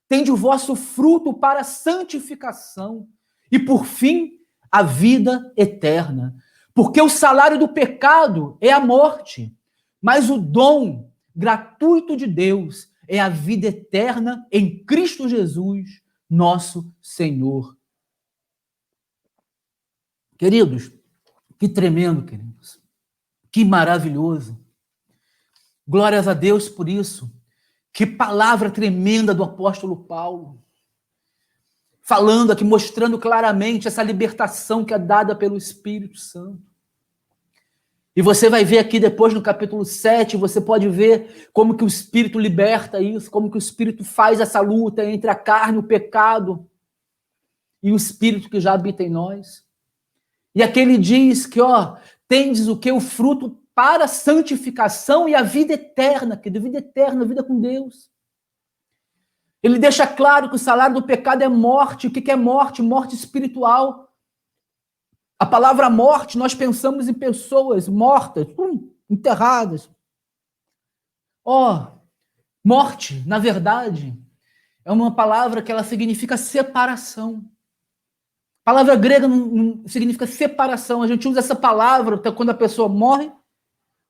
tende o vosso fruto para a santificação e, por fim, a vida eterna. Porque o salário do pecado é a morte, mas o dom gratuito de Deus é a vida eterna em Cristo Jesus, nosso Senhor. Queridos, que tremendo, queridos. Que maravilhoso. Glórias a Deus por isso. Que palavra tremenda do apóstolo Paulo. Falando aqui, mostrando claramente essa libertação que é dada pelo Espírito Santo. E você vai ver aqui depois no capítulo 7, você pode ver como que o Espírito liberta isso, como que o Espírito faz essa luta entre a carne, o pecado, e o Espírito que já habita em nós. E aqui ele diz que, tendes o que? O fruto para a santificação e a vida eterna, que vida eterna, vida com Deus. Ele deixa claro que o salário do pecado é morte. O que é morte? Morte espiritual. A palavra morte, nós pensamos em pessoas mortas, enterradas. Morte, na verdade, é uma palavra que ela significa separação. A palavra grega não significa separação. A gente usa essa palavra quando a pessoa morre,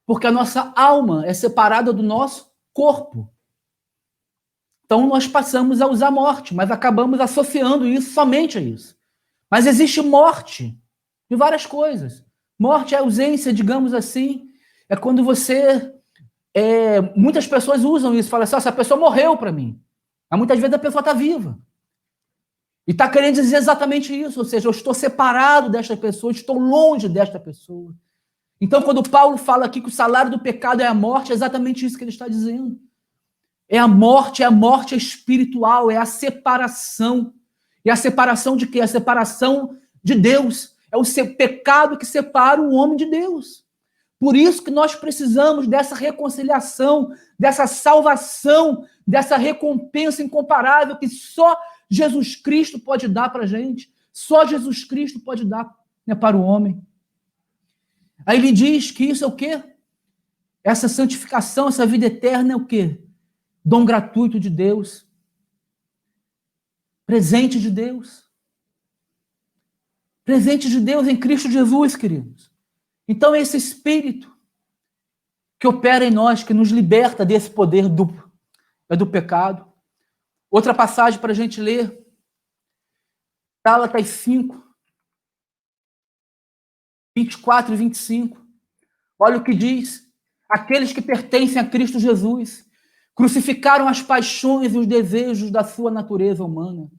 porque a nossa alma é separada do nosso corpo. Então, nós passamos a usar morte, mas acabamos associando isso somente a isso. Mas existe morte de várias coisas. Morte é ausência, digamos assim. É quando você... muitas pessoas usam isso, falam assim, essa pessoa morreu para mim. Mas muitas vezes a pessoa está viva. E está querendo dizer exatamente isso, ou seja, eu estou separado desta pessoa, estou longe desta pessoa. Então, quando Paulo fala aqui que o salário do pecado é a morte, é exatamente isso que ele está dizendo. É a morte espiritual, é a separação. E a separação de quê? A separação de Deus. É o pecado que separa o homem de Deus. Por isso que nós precisamos dessa reconciliação, dessa salvação, dessa recompensa incomparável que só Jesus Cristo pode dar para a gente. Só Jesus Cristo pode dar, né, para o homem. Aí ele diz que isso é o quê? Essa santificação, essa vida eterna é o quê? Dom gratuito de Deus. Presente de Deus. Presente de Deus em Cristo Jesus, queridos. Então, esse Espírito que opera em nós, que nos liberta desse poder do pecado. Outra passagem para a gente ler. Gálatas 5, 24 e 25. Olha o que diz. Aqueles que pertencem a Cristo Jesus crucificaram as paixões e os desejos da sua natureza humana.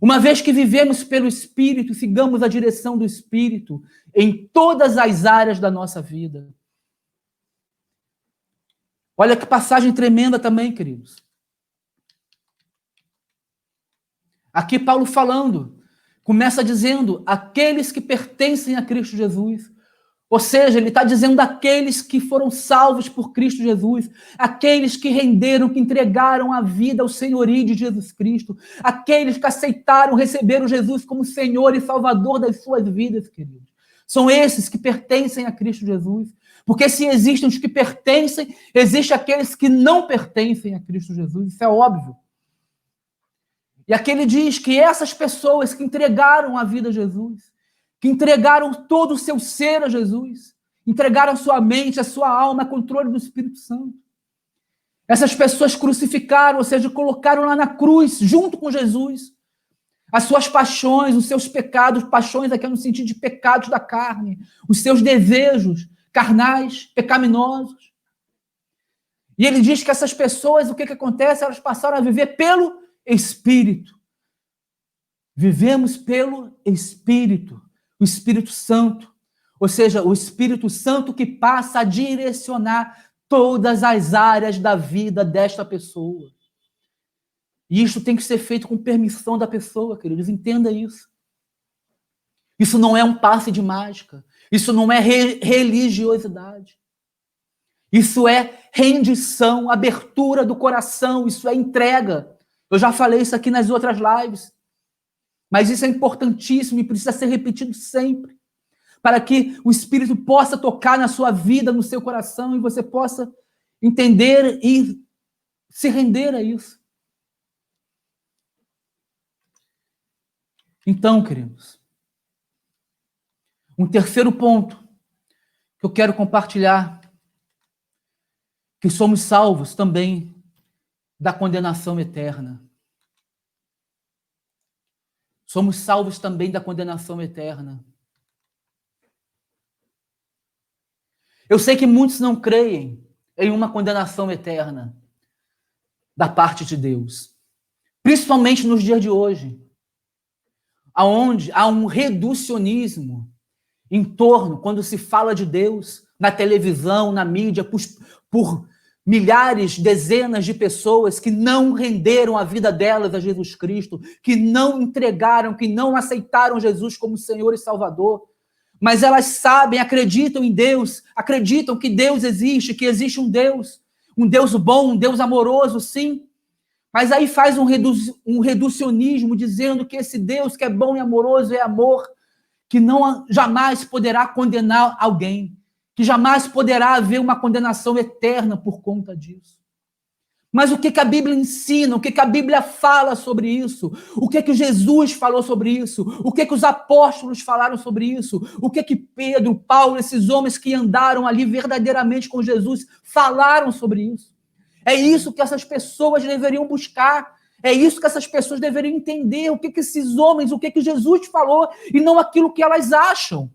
Uma vez que vivemos pelo Espírito, sigamos a direção do Espírito em todas as áreas da nossa vida. Olha que passagem tremenda também, queridos. Aqui Paulo falando, começa dizendo, aqueles que pertencem a Cristo Jesus. Ou seja, ele está dizendo aqueles que foram salvos por Cristo Jesus, aqueles que renderam, que entregaram a vida ao senhorio de Jesus Cristo, aqueles que aceitaram, receberam Jesus como Senhor e Salvador das suas vidas, queridos. São esses que pertencem a Cristo Jesus. Porque se existem os que pertencem, existem aqueles que não pertencem a Cristo Jesus. Isso é óbvio. E aqui ele diz que essas pessoas que entregaram a vida a Jesus, que entregaram todo o seu ser a Jesus, entregaram a sua mente, a sua alma, a controle do Espírito Santo. Essas pessoas crucificaram, ou seja, colocaram lá na cruz, junto com Jesus, as suas paixões, os seus pecados, paixões aqui no sentido de pecados da carne, os seus desejos carnais, pecaminosos. E ele diz que essas pessoas, o que acontece? Elas passaram a viver pelo Espírito. Vivemos pelo Espírito, o Espírito Santo. Ou seja, o Espírito Santo que passa a direcionar todas as áreas da vida desta pessoa. E isso tem que ser feito com permissão da pessoa, queridos. Entenda isso. Isso não é um passe de mágica. Isso não é religiosidade. Isso é rendição, abertura do coração. Isso é entrega. Eu já falei isso aqui nas outras lives. Mas isso é importantíssimo e precisa ser repetido sempre. Para que o Espírito possa tocar na sua vida, no seu coração, e você possa entender e se render a isso. Então, queridos, um terceiro ponto que eu quero compartilhar, que somos salvos também da condenação eterna. Somos salvos também da condenação eterna. Eu sei que muitos não creem em uma condenação eterna da parte de Deus, principalmente nos dias de hoje, aonde há um reducionismo em torno, quando se fala de Deus, na televisão, na mídia, por milhares, dezenas de pessoas que não renderam a vida delas a Jesus Cristo, que não entregaram, que não aceitaram Jesus como Senhor e Salvador. Mas elas sabem, acreditam em Deus, acreditam que Deus existe, que existe um Deus bom, um Deus amoroso, sim. Mas aí faz um reducionismo, dizendo que esse Deus que é bom e amoroso é amor, que não jamais poderá condenar alguém, que jamais poderá haver uma condenação eterna por conta disso. Mas o que a Bíblia ensina? O que a Bíblia fala sobre isso? O que Jesus falou sobre isso? O que os apóstolos falaram sobre isso? O que Pedro, Paulo, esses homens que andaram ali verdadeiramente com Jesus falaram sobre isso? É isso que essas pessoas deveriam buscar. É isso que essas pessoas deveriam entender. O que esses homens, o que Jesus falou e não aquilo que elas acham.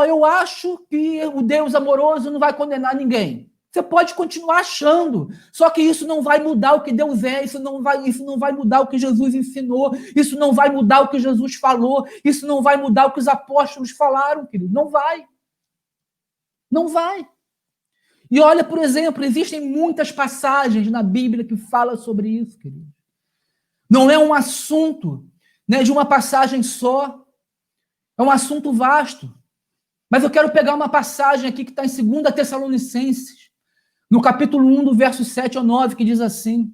Eu acho que o Deus amoroso não vai condenar ninguém. Você pode continuar achando, só que isso não vai mudar o que Deus é, isso não vai mudar o que Jesus ensinou, isso não vai mudar o que Jesus falou, isso não vai mudar o que os apóstolos falaram, querido. Não vai. Não vai. E olha, por exemplo, existem muitas passagens na Bíblia que falam sobre isso, querido. Não é um assunto, né, de uma passagem só, é um assunto vasto. Mas eu quero pegar uma passagem aqui que está em 2 Tessalonicenses, no capítulo 1, do verso 7 ao 9, que diz assim: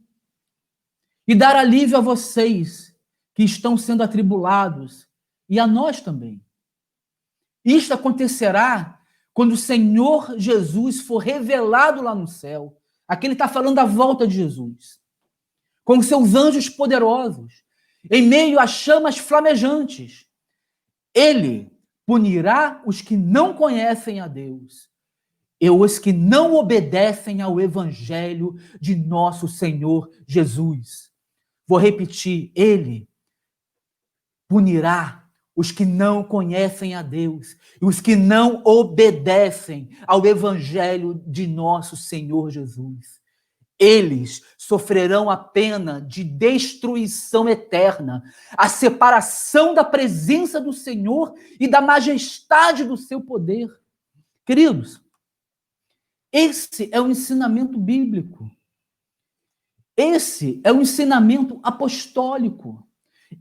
e dar alívio a vocês que estão sendo atribulados, e a nós também. Isto acontecerá quando o Senhor Jesus for revelado lá no céu. Aqui ele está falando da volta de Jesus, com seus anjos poderosos, em meio a chamas flamejantes. Ele punirá os que não conhecem a Deus e os que não obedecem ao evangelho de nosso Senhor Jesus. Vou repetir, ele punirá os que não conhecem a Deus e os que não obedecem ao evangelho de nosso Senhor Jesus. Eles sofrerão a pena de destruição eterna, a separação da presença do Senhor e da majestade do seu poder. Queridos, esse é o ensinamento bíblico. Esse é o ensinamento apostólico.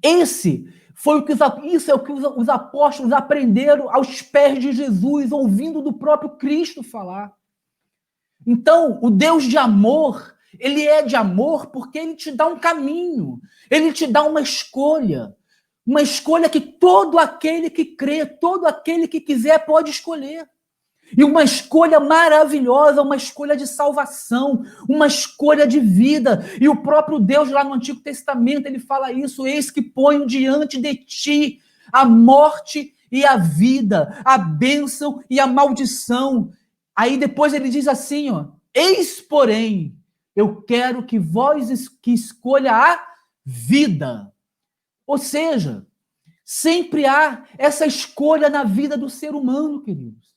Isso é o que os apóstolos aprenderam aos pés de Jesus, ouvindo do próprio Cristo falar. Então, o Deus de amor, ele é de amor porque ele te dá um caminho, ele te dá uma escolha que todo aquele que crê, todo aquele que quiser pode escolher. E uma escolha maravilhosa, uma escolha de salvação, uma escolha de vida. E o próprio Deus lá no Antigo Testamento, ele fala isso: eis que ponho diante de ti a morte e a vida, a bênção e a maldição. Aí depois ele diz assim, eis, porém, eu quero que vós que escolha a vida. Ou seja, sempre há essa escolha na vida do ser humano, queridos.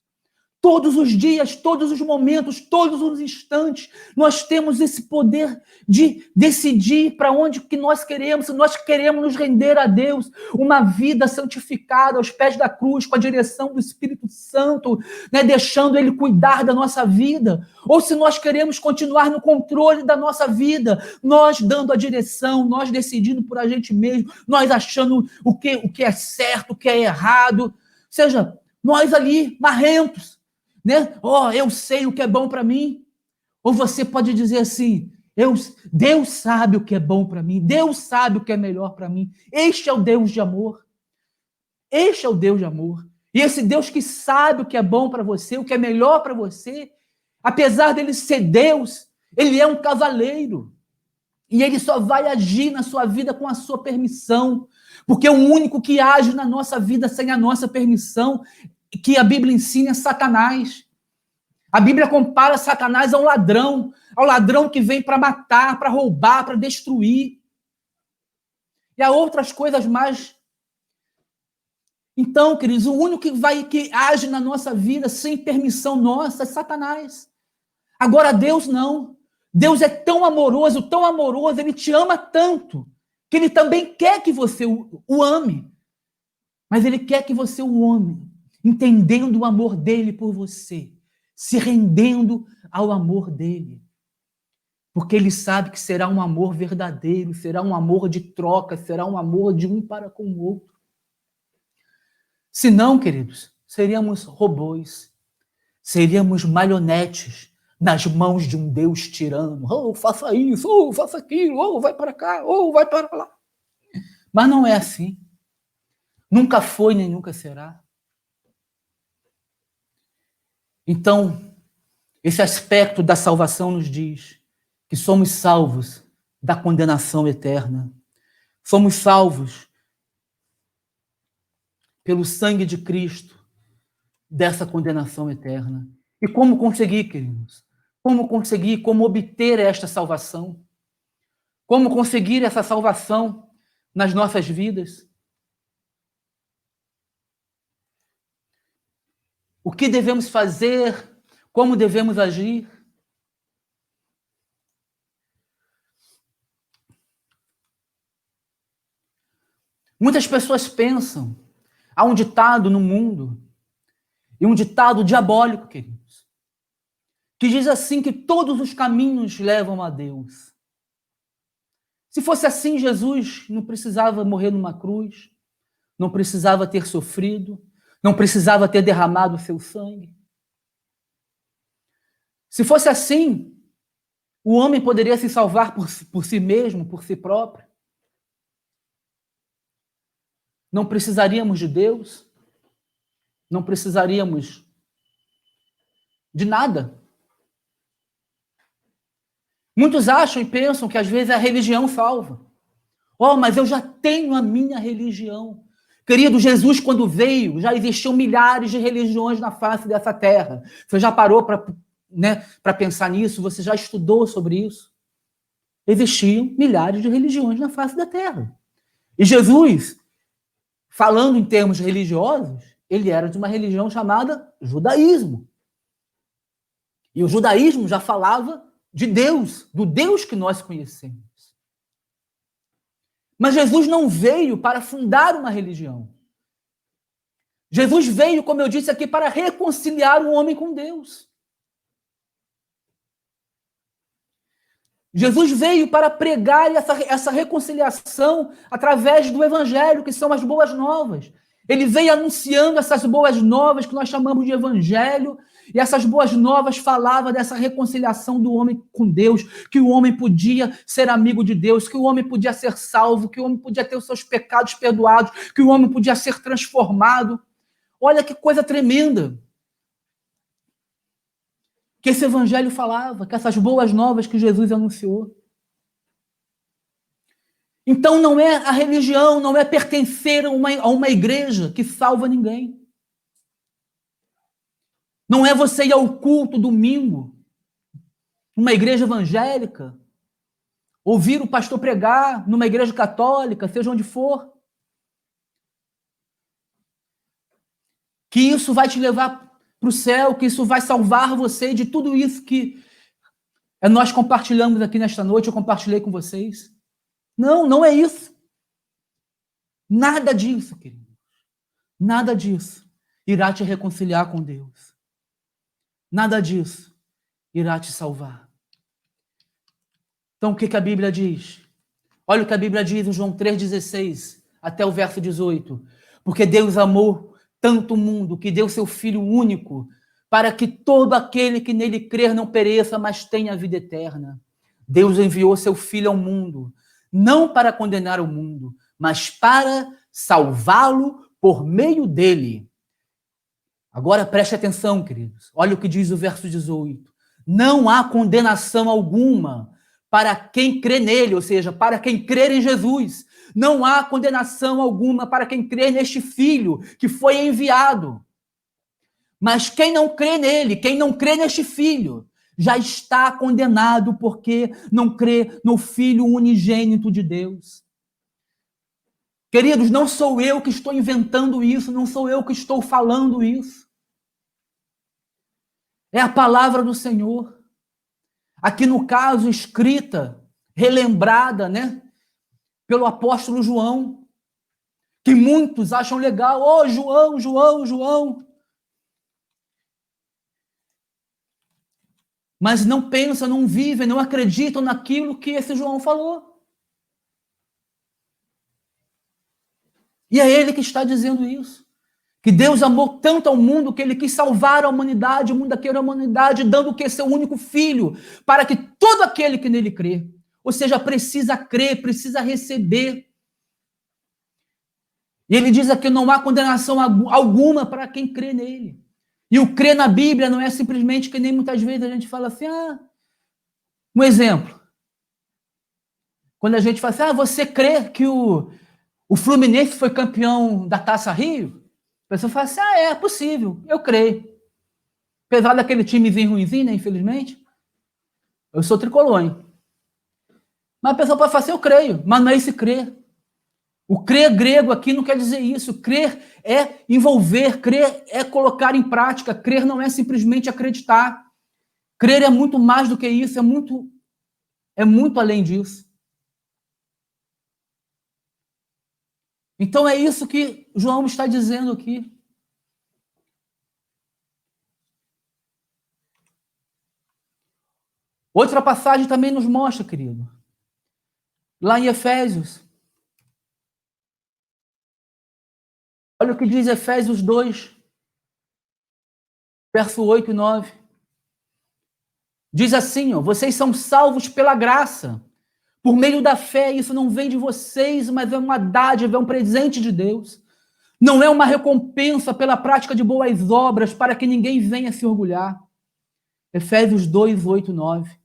Todos os dias, todos os momentos, todos os instantes, nós temos esse poder de decidir para onde que nós queremos. Se nós queremos nos render a Deus, uma vida santificada aos pés da cruz, com a direção do Espírito Santo, né, deixando Ele cuidar da nossa vida. Ou se nós queremos continuar no controle da nossa vida, nós dando a direção, nós decidindo por a gente mesmo, nós achando o que é certo, o que é errado. Ou seja, nós ali, marrentos, né? Eu sei o que é bom para mim. Ou você pode dizer assim, Deus sabe o que é bom para mim, Deus sabe o que é melhor para mim. Este é o Deus de amor. Este é o Deus de amor. E esse Deus que sabe o que é bom para você, o que é melhor para você, apesar dele ser Deus, ele é um cavaleiro. E ele só vai agir na sua vida com a sua permissão. Porque o único que age na nossa vida sem a nossa permissão, que a Bíblia ensina, é Satanás. A Bíblia compara Satanás ao ladrão que vem para matar, para roubar, para destruir. E há outras coisas mais. Então, queridos, o único que age na nossa vida sem permissão nossa é Satanás. Agora, Deus não. Deus é tão amoroso, ele te ama tanto, que ele também quer que você o ame. Mas ele quer que você o ame, entendendo o amor dele por você, se rendendo ao amor dele. Porque ele sabe que será um amor verdadeiro, será um amor de troca, será um amor de um para com o outro. Se não, queridos, seríamos robôs, seríamos marionetes nas mãos de um Deus tirano. Faça isso, faça aquilo, vai para cá, vai para lá. Mas não é assim. Nunca foi, nem nunca será. Então, esse aspecto da salvação nos diz que somos salvos da condenação eterna. Somos salvos pelo sangue de Cristo dessa condenação eterna. E como conseguir, queridos? Como obter esta salvação? Como conseguir essa salvação nas nossas vidas? O que devemos fazer? Como devemos agir? Muitas pessoas pensam, há um ditado no mundo, e um ditado diabólico, queridos, que diz assim, que todos os caminhos levam a Deus. Se fosse assim, Jesus não precisava morrer numa cruz, não precisava ter sofrido, não precisava ter derramado o seu sangue. Se fosse assim, o homem poderia se salvar por si mesmo, por si próprio. Não precisaríamos de Deus, não precisaríamos de nada. Muitos acham e pensam que às vezes a religião salva. Mas eu já tenho a minha religião. Querido, Jesus, quando veio, já existiam milhares de religiões na face dessa terra. Você já parou para pensar nisso? Você já estudou sobre isso? Existiam milhares de religiões na face da terra. E Jesus, falando em termos religiosos, ele era de uma religião chamada judaísmo. E o judaísmo já falava de Deus, do Deus que nós conhecemos. Mas Jesus não veio para fundar uma religião. Jesus veio, como eu disse aqui, para reconciliar o homem com Deus. Jesus veio para pregar essa reconciliação através do Evangelho, que são as boas novas. Ele veio anunciando essas boas novas que nós chamamos de Evangelho, e essas boas novas falavam dessa reconciliação do homem com Deus, que o homem podia ser amigo de Deus, que o homem podia ser salvo, que o homem podia ter os seus pecados perdoados, que o homem podia ser transformado. Olha que coisa tremenda que esse Evangelho falava, que essas boas novas que Jesus anunciou. Então não é a religião, não é pertencer a uma igreja que salva ninguém. Não é você ir ao culto domingo, numa igreja evangélica, ouvir o pastor pregar numa igreja católica, seja onde for, que isso vai te levar para o céu, que isso vai salvar você de tudo isso que nós compartilhamos aqui nesta noite, eu compartilhei com vocês. Não, não é isso. Nada disso, querido. Nada disso irá te reconciliar com Deus. Nada disso irá te salvar. Então, o que a Bíblia diz? Olha o que a Bíblia diz em João 3,16 até o verso 18. Porque Deus amou tanto o mundo que deu seu Filho único para que todo aquele que nele crer não pereça, mas tenha a vida eterna. Deus enviou seu Filho ao mundo, não para condenar o mundo, mas para salvá-lo por meio dele. Agora preste atenção, queridos. Olha o que diz o verso 18. Não há condenação alguma para quem crê nele, ou seja, para quem crer em Jesus. Não há condenação alguma para quem crê neste Filho que foi enviado. Mas quem não crê nele, quem não crê neste Filho, já está condenado porque não crê no Filho unigênito de Deus. Queridos, não sou eu que estou inventando isso, não sou eu que estou falando isso. É a palavra do Senhor. Aqui no caso, escrita, relembrada, né, pelo apóstolo João, que muitos acham legal. Ô, João. Mas não pensam, não vivem, não acreditam naquilo que esse João falou. E é ele que está dizendo isso. Que Deus amou tanto ao mundo que ele quis salvar a humanidade, o mundo daquela humanidade, dando o que? Seu único filho, para que todo aquele que nele crê, ou seja, precisa crer, precisa receber. E ele diz aqui, não há condenação alguma para quem crê nele. E o crer na Bíblia não é simplesmente que nem muitas vezes a gente fala assim, um exemplo. Quando a gente fala assim, você crê que o Fluminense foi campeão da Taça Rio? A pessoa fala assim, é possível, eu creio. Apesar daquele timezinho ruimzinho, né, infelizmente, eu sou tricolor, hein? Mas a pessoa pode falar assim, eu creio, mas não é esse crer. O crer grego aqui não quer dizer isso. Crer é envolver, crer é colocar em prática, crer não é simplesmente acreditar. Crer é muito mais do que isso, é muito além disso. Então é isso que João está dizendo aqui. Outra passagem também nos mostra, querido. Lá em Efésios. Olha o que diz Efésios 2, verso 8 e 9. Diz assim, vocês são salvos pela graça, por meio da fé. Isso não vem de vocês, mas é uma dádiva, é um presente de Deus. Não é uma recompensa pela prática de boas obras, para que ninguém venha se orgulhar. Efésios 2, 8 e 9.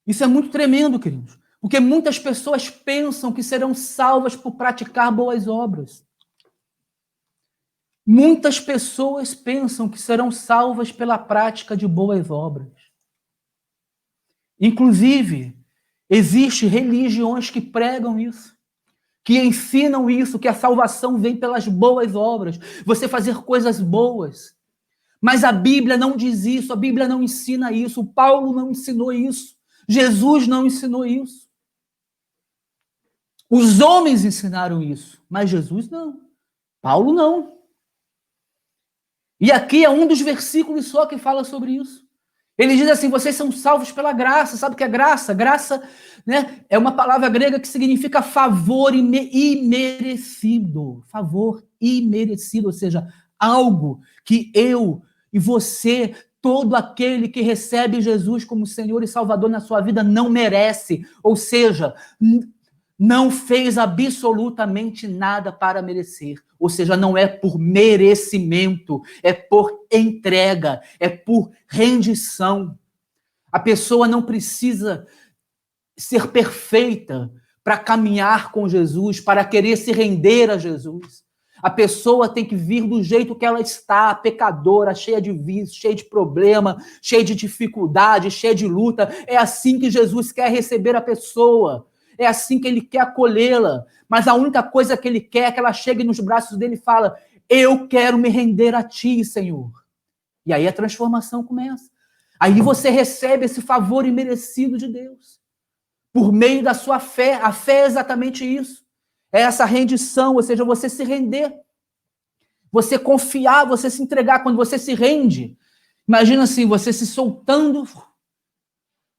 Isso é muito tremendo, queridos. Porque muitas pessoas pensam que serão salvas por praticar boas obras. Muitas pessoas pensam que serão salvas pela prática de boas obras. Inclusive, existem religiões que pregam isso, que ensinam isso, que a salvação vem pelas boas obras, você fazer coisas boas. Mas a Bíblia não diz isso, a Bíblia não ensina isso, Paulo não ensinou isso, Jesus não ensinou isso. Os homens ensinaram isso, mas Jesus não. Paulo não. E aqui é um dos versículos só que fala sobre isso. Ele diz assim, vocês são salvos pela graça. Sabe o que é graça? Graça, né, é uma palavra grega que significa favor imerecido. Favor imerecido, ou seja, algo que eu e você, todo aquele que recebe Jesus como Senhor e Salvador na sua vida não merece. Ou seja, não fez absolutamente nada para merecer. Ou seja, não é por merecimento, é por entrega, é por rendição. A pessoa não precisa ser perfeita para caminhar com Jesus, para querer se render a Jesus. A pessoa tem que vir do jeito que ela está, pecadora, cheia de vícios, cheia de problema, cheia de dificuldade, cheia de luta. É assim que Jesus quer receber a pessoa. É assim que ele quer acolhê-la. Mas a única coisa que ele quer é que ela chegue nos braços dele e fala, Eu quero me render a ti, Senhor. E aí a transformação começa. Aí você recebe esse favor imerecido de Deus. Por meio da sua fé. A fé é exatamente isso. É essa rendição, ou seja, você se render. Você confiar, você se entregar. Quando você se rende, imagina assim, você se soltando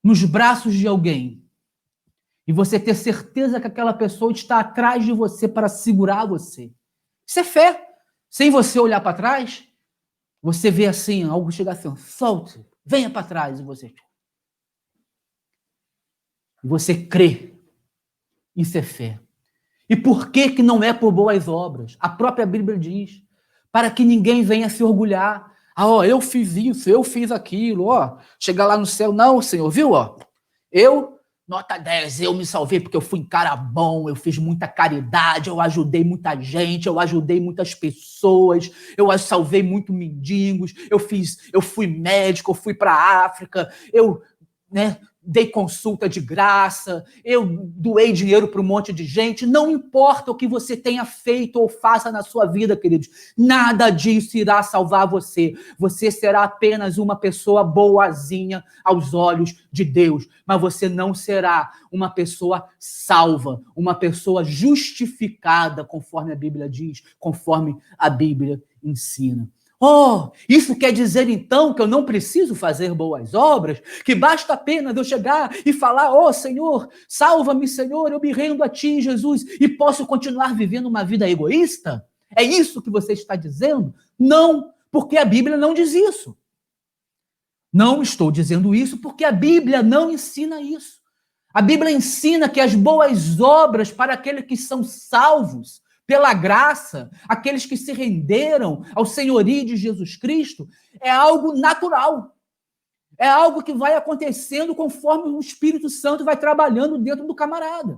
nos braços de alguém. E você ter certeza que aquela pessoa está atrás de você para segurar você. Isso é fé. Sem você olhar para trás, você vê assim, algo chegar assim, solte, venha para trás, e você crê. Isso é fé. E por que que não é por boas obras? A própria Bíblia diz, para que ninguém venha se orgulhar. Ah, ó, eu fiz isso, eu fiz aquilo, ó. Chegar lá no céu, não, Senhor, viu, ó? Eu, nota 10, eu me salvei porque eu fui um cara bom, eu fiz muita caridade, eu ajudei muita gente, eu ajudei muitas pessoas, eu salvei muito mendigos, eu fui médico, eu fui para a África, eu, dei consulta de graça, eu doei dinheiro para um monte de gente. Não importa o que você tenha feito ou faça na sua vida, queridos, nada disso irá salvar você. Você será apenas uma pessoa boazinha aos olhos de Deus, mas você não será uma pessoa salva, uma pessoa justificada, conforme a Bíblia diz, conforme a Bíblia ensina. Oh, isso quer dizer então que eu não preciso fazer boas obras? Que basta apenas eu chegar e falar, oh Senhor, salva-me Senhor, eu me rendo a ti Jesus e posso continuar vivendo uma vida egoísta? É isso que você está dizendo? Não, porque a Bíblia não diz isso. Não estou dizendo isso porque a Bíblia não ensina isso. A Bíblia ensina que as boas obras para aqueles que são salvos pela graça, aqueles que se renderam ao senhorio de Jesus Cristo, é algo natural. É algo que vai acontecendo conforme o Espírito Santo vai trabalhando dentro do camarada.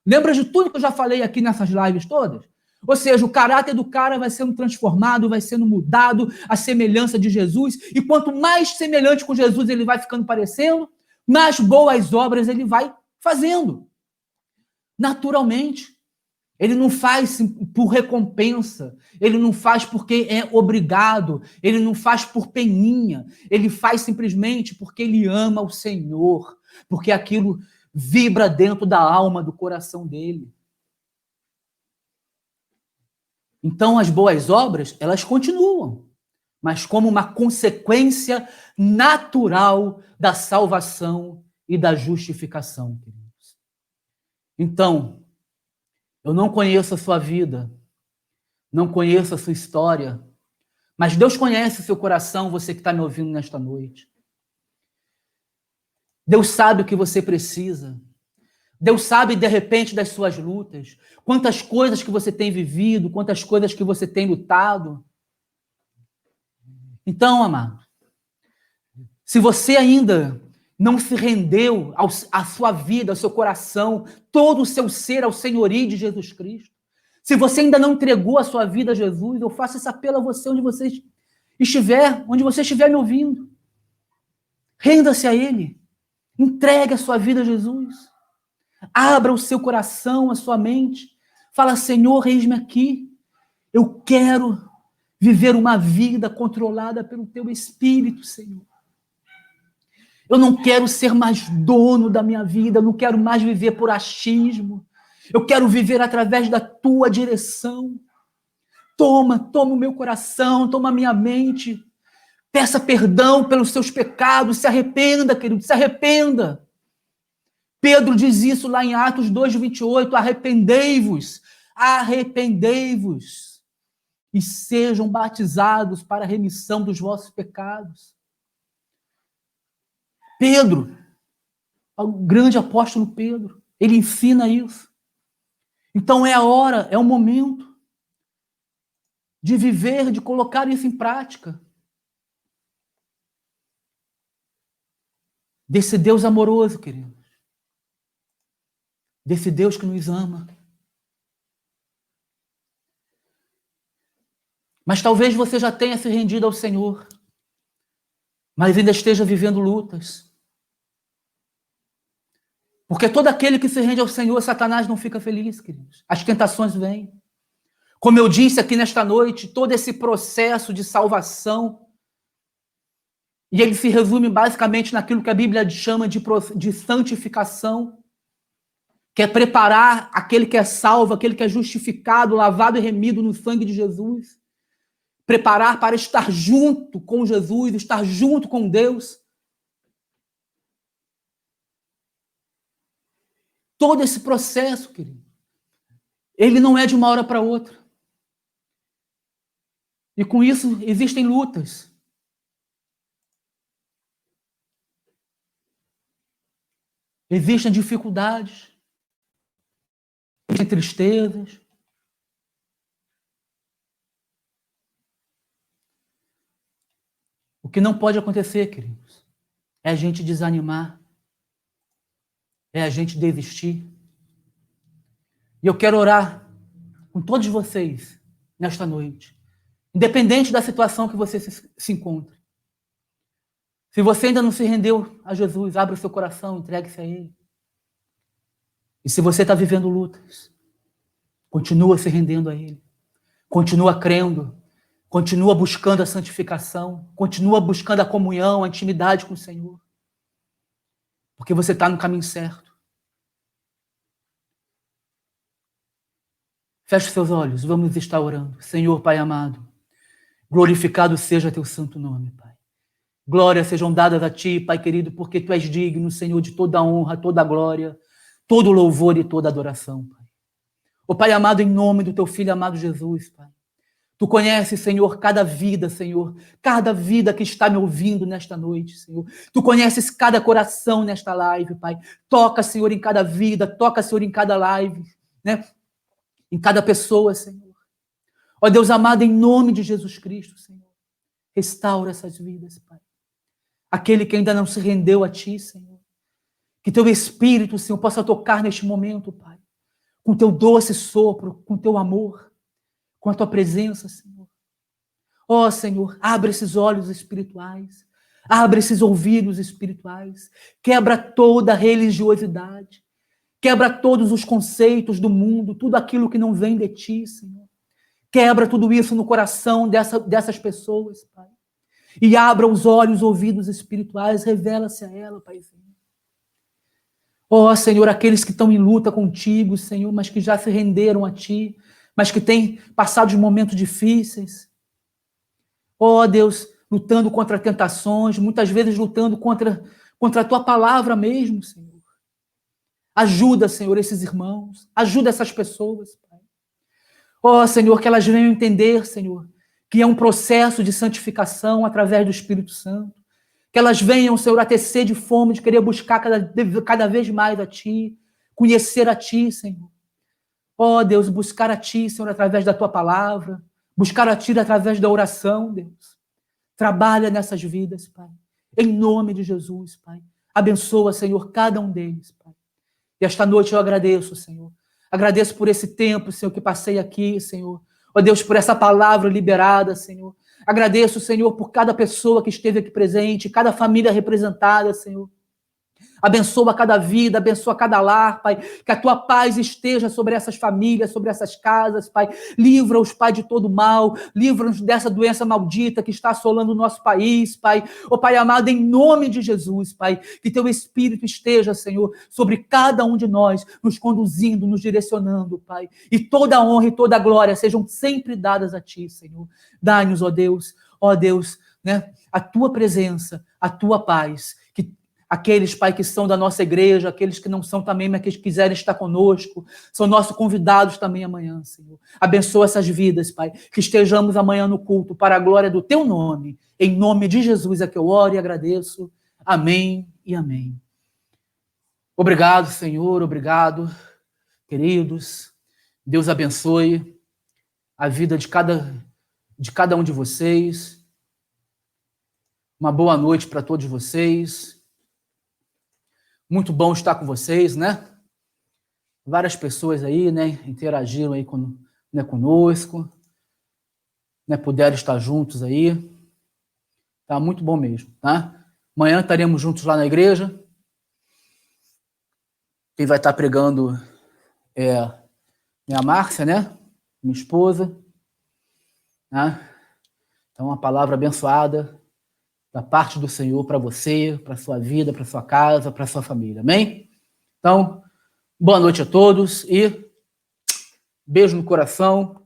Lembra de tudo que eu já falei aqui nessas lives todas? Ou seja, o caráter do cara vai sendo transformado, vai sendo mudado à semelhança de Jesus, e quanto mais semelhante com Jesus ele vai ficando parecendo, mais boas obras ele vai fazendo. Naturalmente. Ele não faz por recompensa, ele não faz porque é obrigado, ele não faz por peninha, ele faz simplesmente porque ele ama o Senhor, porque aquilo vibra dentro da alma, do coração dele. Então, as boas obras, elas continuam, mas como uma consequência natural da salvação e da justificação, queridos. Então, eu não conheço a sua vida, não conheço a sua história, mas Deus conhece o seu coração, você que está me ouvindo nesta noite. Deus sabe o que você precisa. Deus sabe, de repente, das suas lutas, quantas coisas que você tem vivido, quantas coisas que você tem lutado. Então, amado, se você ainda não se rendeu à sua vida, ao seu coração, todo o seu ser ao senhorio de Jesus Cristo, se você ainda não entregou a sua vida a Jesus, eu faço esse apelo a você onde você estiver me ouvindo. Renda-se a Ele. Entregue a sua vida a Jesus. Abra o seu coração, a sua mente. Fala, Senhor, eis-me aqui. Eu quero viver uma vida controlada pelo Teu Espírito, Senhor. Eu não quero ser mais dono da minha vida, eu não quero mais viver por achismo. Eu quero viver através da Tua direção. Toma o meu coração, toma a minha mente. Peça perdão pelos seus pecados, se arrependa, querido, se arrependa. Pedro diz isso lá em Atos 2:28, arrependei-vos, e sejam batizados para a remissão dos vossos pecados. Pedro, o grande apóstolo Pedro, ele ensina isso. Então é a hora, é o momento de viver, de colocar isso em prática. Desse Deus amoroso, queridos. Desse Deus que nos ama. Mas talvez você já tenha se rendido ao Senhor, mas ainda esteja vivendo lutas. Porque todo aquele que se rende ao Senhor, Satanás não fica feliz, queridos. As tentações vêm. Como eu disse aqui nesta noite, todo esse processo de salvação, e ele se resume basicamente naquilo que a Bíblia chama de santificação, que é preparar aquele que é salvo, aquele que é justificado, lavado e remido no sangue de Jesus, preparar para estar junto com Jesus, estar junto com Deus. Todo esse processo, querido, ele não é de uma hora para outra. E com isso existem lutas. Existem dificuldades. Existem tristezas. O que não pode acontecer, queridos, é a gente desanimar. É a gente desistir. E eu quero orar com todos vocês nesta noite. Independente da situação que você se encontre. Se você ainda não se rendeu a Jesus, abra o seu coração, entregue-se a Ele. E se você está vivendo lutas, continua se rendendo a Ele. Continua crendo. Continua buscando a santificação. Continua buscando a comunhão, a intimidade com o Senhor. Porque você está no caminho certo. Feche seus olhos, vamos estar orando. Senhor, Pai amado, glorificado seja teu santo nome, Pai. Glórias sejam dadas a ti, Pai querido, porque tu és digno, Senhor, de toda a honra, toda a glória, todo o louvor e toda a adoração, Pai. Ó Pai amado, em nome do teu Filho amado Jesus, Pai. Tu conheces, Senhor, cada vida, Senhor, cada vida que está me ouvindo nesta noite, Senhor. Tu conheces cada coração nesta live, Pai. Toca, Senhor, em cada vida, toca, Senhor, em cada live, né? Em cada pessoa, Senhor. Ó Deus amado, em nome de Jesus Cristo, Senhor, restaura essas vidas, Pai. Aquele que ainda não se rendeu a Ti, Senhor. Que Teu Espírito, Senhor, possa tocar neste momento, Pai. Com Teu doce sopro, com Teu amor, com a Tua presença, Senhor. Ó Senhor, abre esses olhos espirituais, abre esses ouvidos espirituais, quebra toda a religiosidade, quebra todos os conceitos do mundo, tudo aquilo que não vem de Ti, Senhor. Quebra tudo isso no coração dessas pessoas, Pai. E abra os olhos, ouvidos espirituais, revela-se a ela, Paizinho. Ó, Senhor, aqueles que estão em luta contigo, Senhor, mas que já se renderam a Ti, mas que têm passado momentos difíceis. Ó, Deus, lutando contra tentações, muitas vezes lutando contra a Tua palavra mesmo, Senhor. Ajuda, Senhor, esses irmãos. Ajuda essas pessoas, Pai. Ó, Senhor, que elas venham entender, Senhor, que é um processo de santificação através do Espírito Santo. Que elas venham, Senhor, a ter sede e fome de querer buscar cada vez mais a Ti, conhecer a Ti, Senhor. Ó, Deus, buscar a Ti, Senhor, através da Tua palavra, buscar a Ti através da oração, Deus. Trabalha nessas vidas, Pai. Em nome de Jesus, Pai. Abençoa, Senhor, cada um deles, Pai. E esta noite eu agradeço, Senhor. Agradeço por esse tempo, Senhor, que passei aqui, Senhor. Ó Deus, por essa palavra liberada, Senhor. Agradeço, Senhor, por cada pessoa que esteve aqui presente, cada família representada, Senhor. Abençoa cada vida, abençoa cada lar, Pai. Que a Tua paz esteja sobre essas famílias, sobre essas casas, Pai. Livra-os, Pai, de todo mal. Livra-nos dessa doença maldita que está assolando o nosso país, Pai. Ó Pai amado, em nome de Jesus, Pai. Que Teu Espírito esteja, Senhor, sobre cada um de nós, nos conduzindo, nos direcionando, Pai. E toda a honra e toda a glória sejam sempre dadas a Ti, Senhor. Dai-nos, ó Deus, né? A Tua presença, a Tua paz. Aqueles, Pai, que são da nossa igreja, aqueles que não são também, mas que quiserem estar conosco, são nossos convidados também amanhã, Senhor. Abençoa essas vidas, Pai, que estejamos amanhã no culto para a glória do Teu nome. Em nome de Jesus é que eu oro e agradeço. Amém e amém. Obrigado, Senhor, obrigado, queridos. Deus abençoe a vida de cada um de vocês. Uma boa noite para todos vocês. Muito bom estar com vocês, né? Várias pessoas aí, né, interagiram aí conosco, né, puderam estar juntos aí. Tá muito bom mesmo, tá? Amanhã estaremos juntos lá na igreja. Quem vai estar pregando é a Márcia, né? minha esposa. Né? Então, uma palavra abençoada da parte do Senhor para você, para sua vida, para sua casa, para sua família. Amém? Então, boa noite a todos e beijo no coração.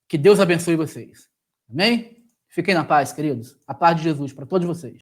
Que Deus abençoe vocês. Amém? Fiquem na paz, queridos. A paz de Jesus para todos vocês.